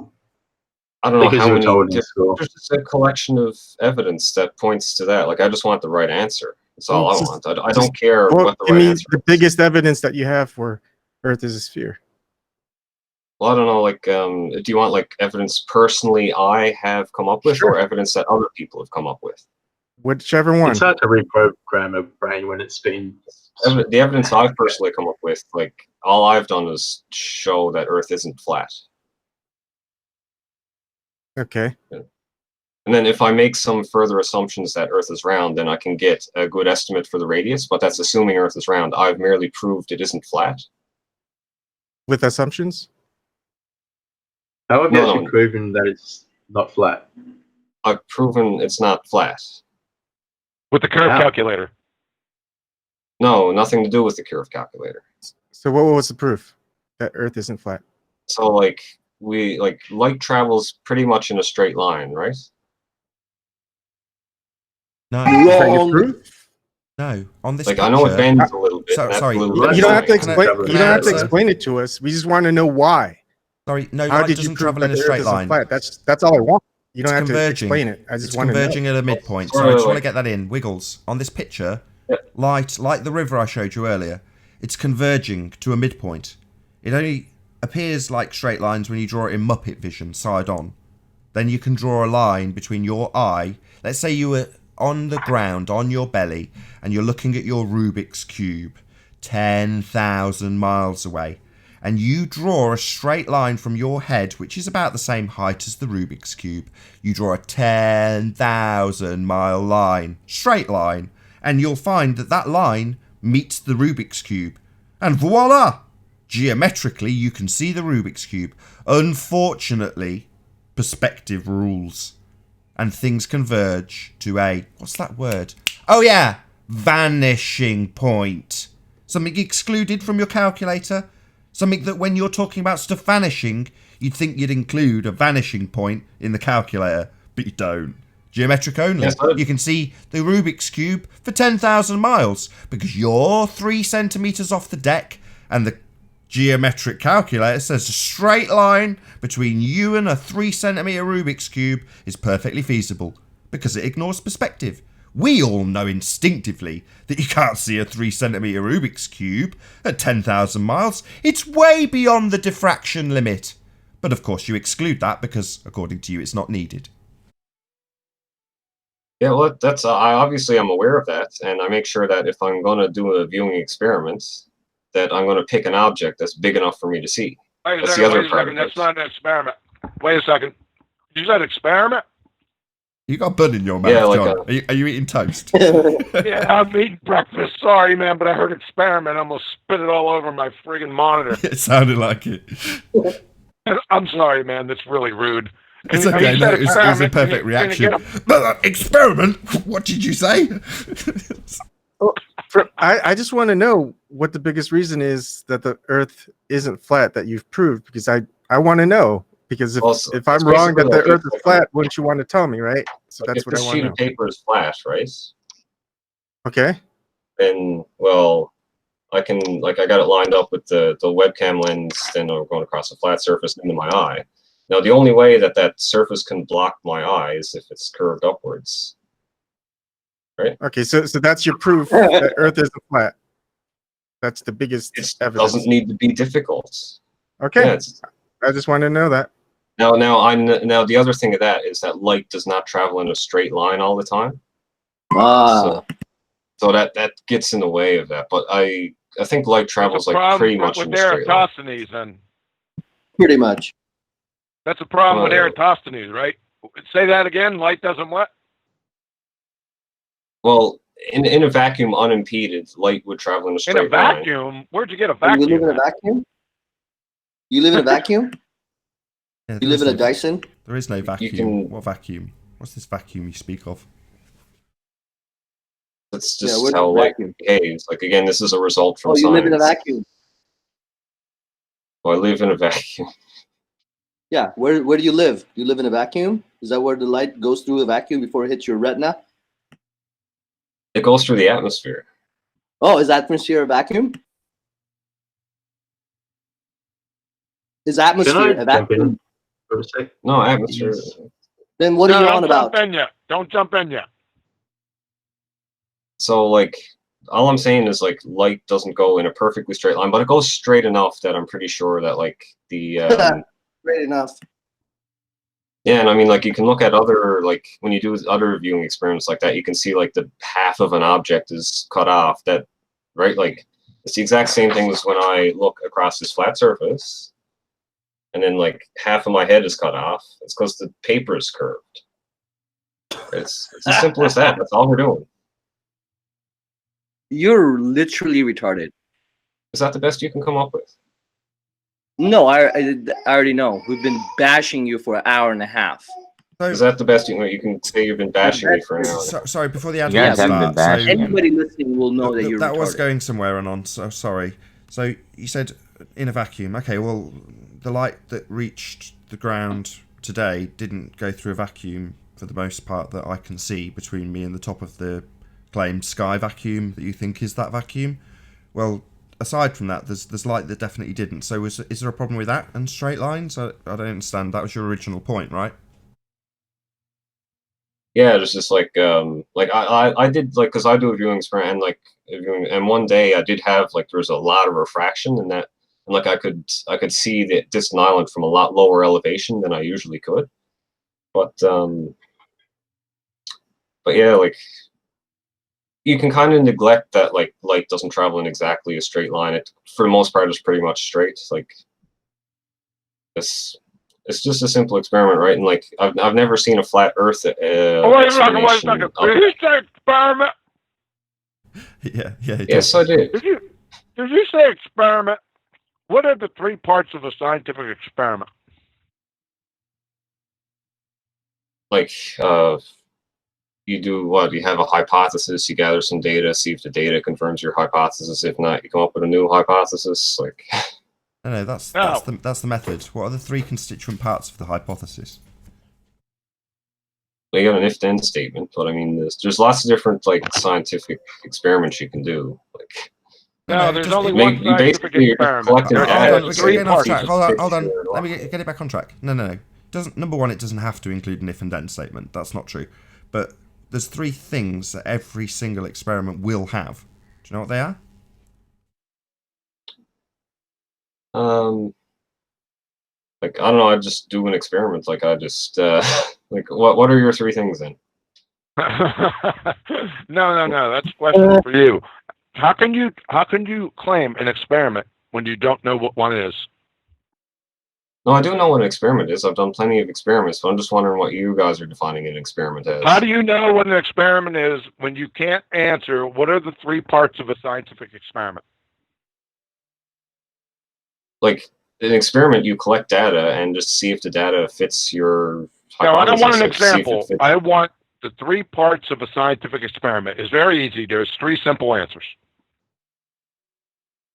I don't know Because how you were many. told in school. There's just a collection of evidence that points to that. Like, I just want the right answer. That's all I want. I don't care what the right answer the biggest evidence that you have for Earth is a sphere. Well, I don't know, like, do you want, like, evidence personally I have come up with, or evidence that other people have come up with? Whichever one. It's hard to reprogram a brain when it's been... The evidence I've personally come up with, like, all I've done is show that Earth isn't flat. Okay. And then if I make some further assumptions that Earth is round, then I can get a good estimate for the radius, but that's assuming Earth is round. I've merely proved it isn't flat. With assumptions? How have you actually proven that it's not flat? I've proven it's not flat. With the curve calculator. No, nothing to do with the curve calculator. So what was the proof that Earth isn't flat? So, like, light travels pretty much in a straight line, right? No. Is that your proof? No. On this Like, picture, I know it bends a little bit. sorry. You don't have to explain. You don't have to explain it to us. We just want to know why. Sorry, no. How Light did you doesn't prove travel that in a the Earth straight isn't line. flat? That's all I want. You don't have to converging. explain it. I just It's want to know. converging at a midpoint. So I just want to get that in. Wiggles. On this picture, light, like the river I showed you earlier, it's converging to a midpoint. It only appears like straight lines when you draw it in Muppet vision, side on. Then you can draw a line between your eye. Let's say you were on the ground, on your belly, and you're looking at your Rubik's Cube 10,000 miles away. And you draw a straight line from your head, which is about the same height as the Rubik's Cube. You draw a 10,000 mile line, straight line, and you'll find that that line meets the Rubik's Cube. And voila! Geometrically, you can see the Rubik's Cube. Unfortunately, perspective rules. And things converge to a... what's that word? Oh yeah! Vanishing point. Something excluded from your calculator. Something that when you're talking about stuff vanishing, you'd think you'd include a vanishing point in the calculator, but you don't. Geometric only. Yes, you can see the Rubik's Cube for 10,000 miles because you're 3 centimeters off the deck and the geometric calculator says a straight line between you and a 3 centimeter Rubik's Cube is perfectly feasible because it ignores perspective. We all know instinctively that you can't see a 3 centimeter Rubik's Cube at 10,000 miles. It's way beyond the diffraction limit. But of course you exclude that because, according to you, it's not needed. Yeah, well, that's obviously I'm aware of that, and I make sure that if I'm going to do a viewing experiment, that I'm going to pick an object that's big enough for me to see. Wait a That's second, the other part of That's it. not an experiment. Wait a second. You said experiment? You got bun in your mouth, Yeah, like John. Are you eating toast? Yeah, I'm eating breakfast. Sorry, man, but I heard experiment. I almost spit it all over my friggin' monitor. It sounded like it. I'm sorry, man. That's really rude. It's And okay. you No, said it was a experiment, perfect and you're gonna reaction. get But experiment? What did you say? I just want to know what the biggest reason is that the Earth isn't flat that you've proved, because I want to know. Because if I'm wrong that the Earth is flat, wouldn't you want to tell me, right? So that's if what I this want sheet to of know. paper is flat, right? Okay. Then, well, I can, like, I got it lined up with the webcam lens, then I'm going across a flat surface into my eye. Now, the only way that that surface can block my eye is if it's curved upwards. Right? Okay, so that's your proof that Earth isn't flat. That's the biggest evidence. Doesn't need to be difficult. Okay. Yeah, I just want to know that. Now the other thing of that is that light does not travel in a straight line all the time. So that gets in the way of that. But I think light travels like pretty much in a straight line. Eratosthenes, then. Pretty much. That's a problem with Eratosthenes, right? Say that again. Light doesn't what? Well, in a vacuum, unimpeded, light would travel in a straight line. In a vacuum? Where'd you get a You vacuum? live in a vacuum? You live in a vacuum? Yeah, You live in a Dyson? There is no vacuum. What vacuum? What's this vacuum you speak of? It's just how light behaves. Like, again, this is a result from science. Oh, you live in a vacuum? Oh, I live in a vacuum. Yeah, where do you live? Do you live in a vacuum? Is that where the light goes through the vacuum before it hits your retina? It goes through the atmosphere. Oh, is atmosphere a vacuum? Is atmosphere a vacuum? No, atmosphere. Then what are you on about? Don't jump in yet. So, like, all I'm saying is, like, light doesn't go in a perfectly straight line, but it goes straight enough that I'm pretty sure that, like, the... Straight enough. Yeah, and I mean, like, you can look at other, like, when you do other viewing experiments like that, you can see, like, the half of an object is cut off. That, right? Like, it's the exact same thing as when I look across this flat surface, and then, like, half of my head is cut off. It's because the paper is curved. It's as simple as that. That's all we're doing. You're literally retarded. Is that the best you can come up with? No, I already know. We've been bashing you for an hour and a half. Is that the best you can say? You've been bashing me for an hour. Sorry, before the advert starts. Anybody listening will know that you're retarded. That was going somewhere and on. So sorry. So you said in a vacuum. Okay, well, the light that reached the ground today didn't go through a vacuum for the most part that I can see between me and the top of the claimed sky vacuum that you think is that vacuum. Well, aside from that, there's light that definitely didn't. So is there a problem with that and straight lines? I don't understand. That was your original point, right? Yeah, it's just like I did, like, because I do a viewing experiment, and like and one day I did have, like, there was a lot of refraction in that, and like I could see the distant island from a lot lower elevation than I usually could, but yeah, like, you can kind of neglect that, like, light doesn't travel in exactly a straight line. It, for the most part, is pretty much straight. Like, it's just a simple experiment, right? And, like, I've never seen a flat Earth. Wait a second. Did you say experiment? Yeah. Yes, I did. Did you say experiment? What are the three parts of a scientific experiment? Like, you do what? You have a hypothesis, you gather some data, see if the data confirms your hypothesis. If not, you come up with a new hypothesis. Like, no, that's the method. What are the three constituent parts of the hypothesis? Well, you got an if-then statement, but I mean, there's lots of different, like, scientific experiments you can do. Like, no, there's only one scientific experiment. Hold on. Let me get it back on track. No. Number one, it doesn't have to include an if-and-then statement. That's not true. But there's three things that every single experiment will have. Do you know what they are? Like, I don't know. I just do an experiment. Like, I just like, what are your three things then? No. That's a question for you. How can you claim an experiment when you don't know what one is? No, I do know what an experiment is. I've done plenty of experiments, but I'm just wondering what you guys are defining an experiment as. How do you know what an experiment is when you can't answer what are the three parts of a scientific experiment? Like, an experiment, you collect data and just see if the data fits your hypothesis. No, I don't want an example. I want the three parts of a scientific experiment. It's very easy. There's three simple answers.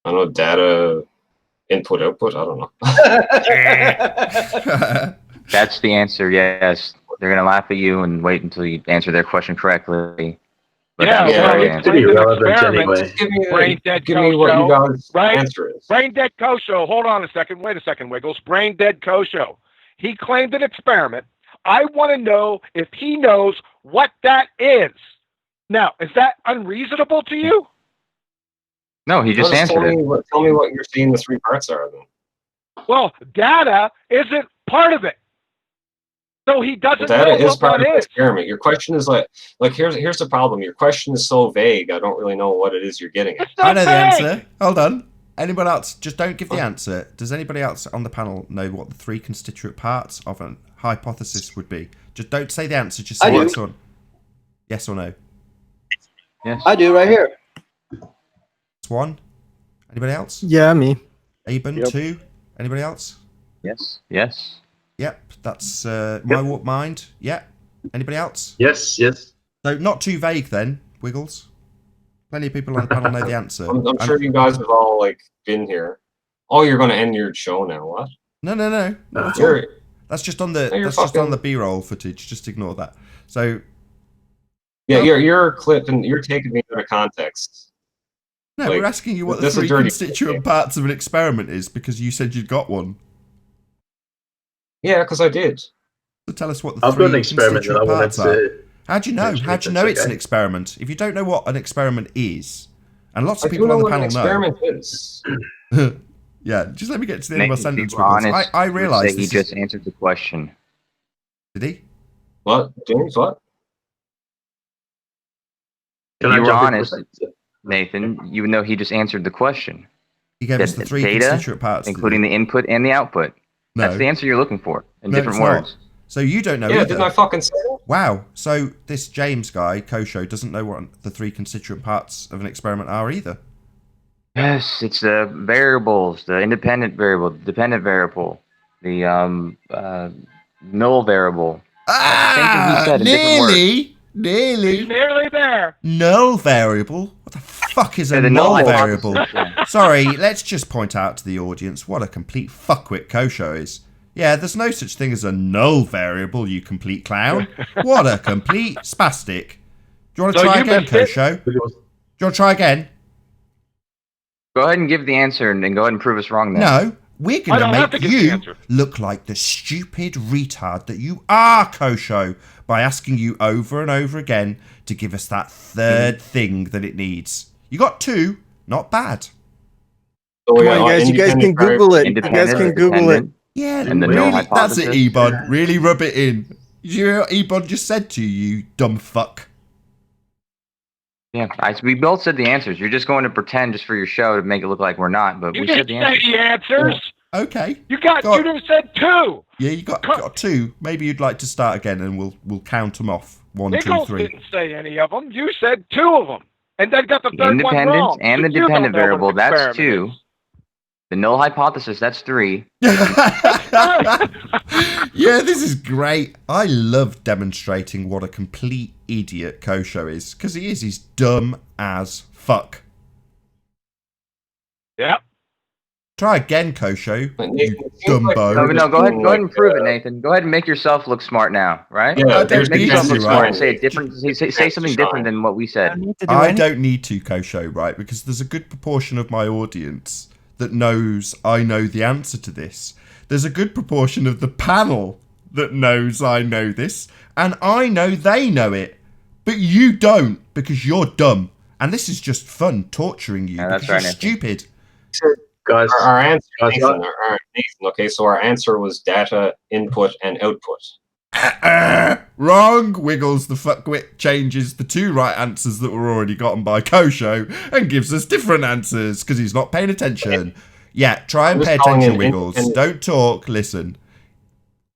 I don't know, data... Input, output, I don't know. That's the answer, yes. They're going to laugh at you and wait until you answer their question correctly. But it's pretty irrelevant anyway. Brain Dead Kosho. Hold on a second. Wait a second, Wiggles. Brain Dead Kosho. He claimed an experiment. I want to know if he knows what that is. Now, is that unreasonable to you? No, he just answered it. Tell me what you're seeing the three parts are, then. Well, data isn't part of it. So he doesn't know data is what part one of the is. experiment. Your question is like here's the problem. Your question is so vague, I don't really know what it is you're getting at. I know the answer. Hold on. Anyone else? Just don't give the answer. Does anybody else on the panel know what the three constituent parts of a hypothesis would be? Just don't say the answer. Just say yes or no. Yes. I do right here. That's one. Anybody else? Yeah, me. Aben, Yep. 2. Anybody else? Yes. Yes. Yep, that's my warp mind. Yep. Anybody else? Yes, yes. So not too vague then, Wiggles. Plenty of people on the panel know the answer. I'm sure you guys have all like been here. Oh, you're going to end your show now? What? No, not at all. You're, That's just on the No, you're that's just on fucking- the B-roll footage. Just ignore that. So yeah, Oh. you're clipping. You're taking me out of context. no, Like, we're asking you what the this is 3 dirty. constituent parts of an experiment is because you said you'd got one. Yeah, because I did. So tell us what the I've 3 got an experiment that I constituent wanted parts are. to. How do you know? mention How if do you know that's it's an okay. experiment? If you don't know what an experiment is, and lots I of do people know on the what an panel experiment is. know. Yeah, just let me get to the end of my Nathan, sentence. to be honest, Wiggles. I would realise say he this just is... answered the question. Did he? What, James? What? Can If I you were jump in honest, with that? Nathan, you would know he just answered the question. He gave us The the 3 data, constituent parts. including the input and the output. No. That's the answer you're looking for in No, different it's not. words. So you don't know Yeah, either. didn't I fucking say that? Wow. So this James guy, Kosho, doesn't know what the 3 constituent parts of an experiment are either. Yes, it's the variables, the independent variable, the dependent variable, the null variable. Same thing he said in different words. He's Nearly. nearly there. Null variable? What the fuck is a Yeah, the null null variable? hypothesis, yeah. Sorry, let's just point out to the audience what a complete fuckwit Kosho is. Yeah, there's no such thing as a null variable, you complete clown. What a complete spastic. Do you want to So try you again, missed it? Kosho? Do you want to try again? Go ahead and give the answer and then go ahead and prove us wrong then. No, we're I going to don't have make to give the you answer. look like the stupid retard that you are, Kosho, by asking you over and over again to give us that third thing that it needs. You got 2, not bad. So we Come on, got guys. You guys can independent Google it. You Independent, guys can Google it. dependent, Yeah, And the really, null that's it, hypothesis. Ebon. Really rub it in. Did you hear what Ebon just said to you, you dumb fuck? Yeah, we both said the answers. You're just going to pretend just for your show to make it look like we're not, but You we said didn't the say answers. the answers. Okay. You God. just said 2. Yeah, you got 2. Maybe you'd like to start again and we'll count them off. 1, 2, Nichols 3. didn't say any of them. You said 2 of them. And then got the The third one independent wrong. and So the you don't dependent know what an variable, that's experiment 2. The null hypothesis, that's 3. Yeah, this is great. I love demonstrating what a complete idiot Kosho is, because he is. He's dumb as fuck. Yep. Try again, Kosho. But You Nathan, it seems like dumbo. No, you're no, just go ahead being and like, prove it, Nathan. Go ahead and make yourself look smart now, right? Yeah, I don't Make need yourself to, look smart right? and say a different, say something different than what we said. I don't need to, Kosho, right? Because there's a good proportion of my audience that knows I know the answer to this. There's a good proportion of the panel that knows I know this, and I know they know it. But you don't, because you're dumb. And this is just fun, torturing you, Yeah, that's because right, you're Nathan. stupid. Guys, Our answer, guys, Nathan, Nathan, okay, so our answer was data, input, and output. Wrong. Wiggles the fuckwit changes the 2 right answers that were already gotten by Kosho and gives us different answers because he's not paying attention. Yeah, try and I'm pay just calling attention, it Wiggles. independent. Don't talk, listen.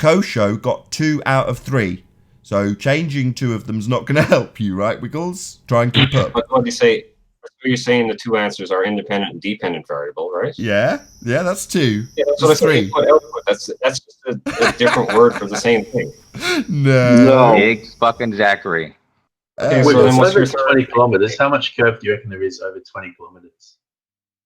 Kosho got 2 out of 3. So changing 2 of them's not going to help you, right, Wiggles? Try and keep up. What do you say? So you're saying the 2 answers are independent and dependent variable, right? Yeah, that's 2. Yeah, that's what I That's said. 3. Input, output. That's just a different word for the same thing. No. Big fucking Zachary. Okay, Uh, so Wait, then it's what's over your third 20 kilometers. How much curve do you reckon there is over 20 kilometers?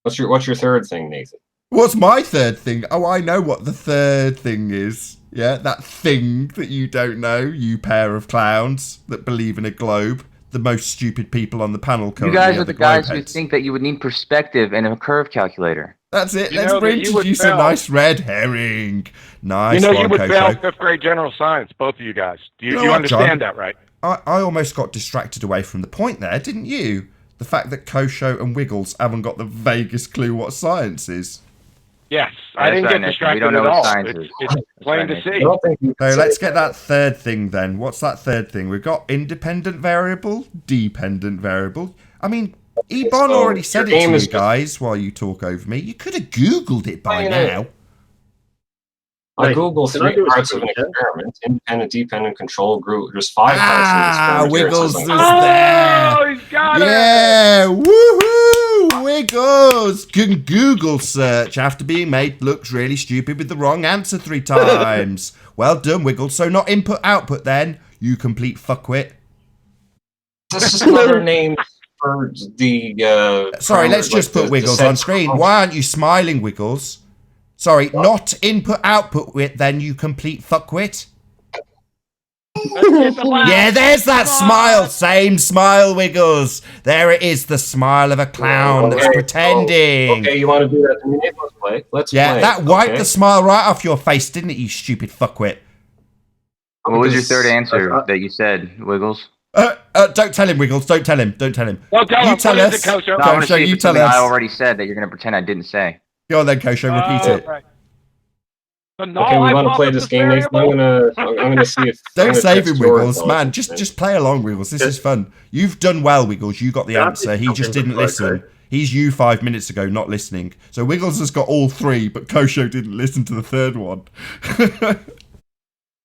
What's your third thing, Nathan? What's my third thing? Oh, I know what the third thing is. Yeah, that thing that you don't know, you pair of clowns that believe in a globe. The most stupid people on the panel You currently guys are the guys who globeheads. think that you would need perspective and a curve calculator. That's it. You Let's know that you would introduce a fail. nice red herring. Nice You know one, you would fail Kosho. 5th grade general science, both of you guys. Do you, You know you what, understand John? that, right? I almost got distracted away from the point there, didn't you? The fact that Kosho and Wiggles haven't got the vaguest clue what science is. Yes. Yeah, I didn't that's get right, Nathan. distracted We don't know at what all. science It's, is. it's plain right, to Nathan. I see. don't think you So can let's say get that third thing then. What's that third thing? We've got independent variable, dependent variable. I mean, Ebon So already said it your to game you is just- guys while you talk over me. You could have Googled it by I know. now. I Googled can I 3 do a parts of an screen share? experiment: independent, dependent, control group. There's 5 parts of the experiment. Here it Wiggles says is on there. Oh, he's got it. Yeah, woohoo! Wiggles can Google search after being made look really stupid with the wrong answer 3 times. Well done, Wiggles. So not input output then, you complete fuckwit. This is another name for the. Sorry, let's just put Wiggles on screen. Why aren't you smiling, Wiggles? Sorry, not input output wit, then you complete fuckwit. Yeah, there's that smile. Same smile, Wiggles. There it is, the smile of a clown that's pretending. Okay, you want to do that? Let's play. Let's play. Yeah, that wiped the smile right off your face, didn't it, you stupid fuckwit? What was your third answer that you said, Wiggles? Don't tell him, Wiggles. Don't tell him. Don't tell him. Well, tell you him. tell What is us. it, Kosho? No, I want to Kosho, see if you it's tell something us. I already said that you're going to pretend I didn't say. Go on then, Kosho. Repeat it. Right. Okay, we want to play this game, Nathan. I'm gonna see if. Don't save him, Wiggles. Wiggles, Man, just play along, Wiggles. This is fun. You've done well, Wiggles. You got the answer. He just didn't listen. He's you 5 minutes ago, not listening. So Wiggles has got all 3, but Kosho didn't listen to the 3rd one.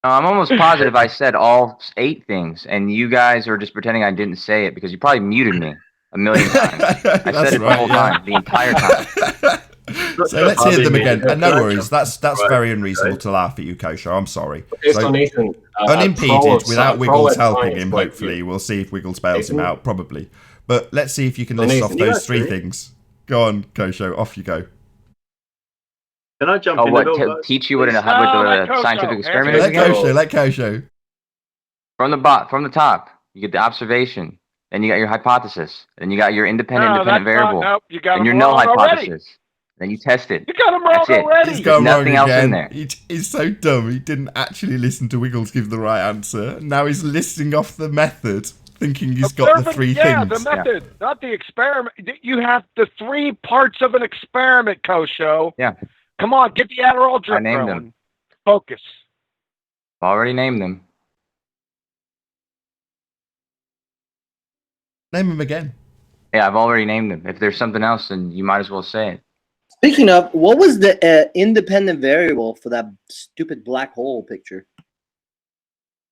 I'm almost positive I said all 8 things, and you guys are just pretending I didn't say it because you probably muted me a million times. I said it the whole time, the entire time. So let's hear them again. And no worries, that's very unreasonable to laugh at you, Kosho. I'm sorry. Okay, so Nathan, unimpeded, without Wiggles helping him, hopefully. We'll see if Wiggles bails him out, probably. But let's see if you can list off those 3 things. Go on, Kosho, off you go. Can I jump in? What, to teach you what with the scientific experiment is again? Let Kosho. From the top, you get the observation. Then you got your hypothesis. Then you got your independent variable. Nope, you got and your null hypothesis. Then you test it. You got him wrong already. He's got nothing wrong else again. in there. He's so dumb. He didn't actually listen to Wiggles give the right answer. Now he's listing off the method, thinking he's got the 3 things. Yeah, the method, not the experiment. You have the 3 parts of an experiment, Kosho. Yeah. Come on, get the Adderall drip I named going. them. Focus. I've already named them. Name them again. Yeah, I've already named them. If there's something else, then you might as well say it. Speaking of, what was the independent variable for that stupid black hole picture?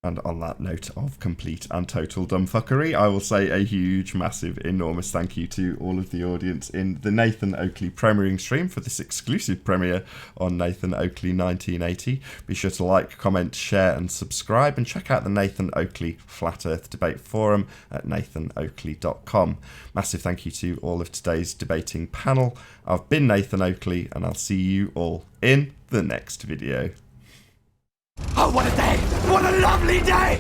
And on that note of complete and total dumbfuckery, I will say a huge, massive, enormous thank you to all of the audience in the Nathan Oakley premiering stream for this exclusive premiere on Nathan Oakley 1980. Be sure to like, comment, share and subscribe, and check out the Nathan Oakley Flat Earth Debate Forum at nathanoakley.com. Massive thank you to all of today's debating panel. I've been Nathan Oakley, and I'll see you all in the next video. Oh, what a day! What a lovely day!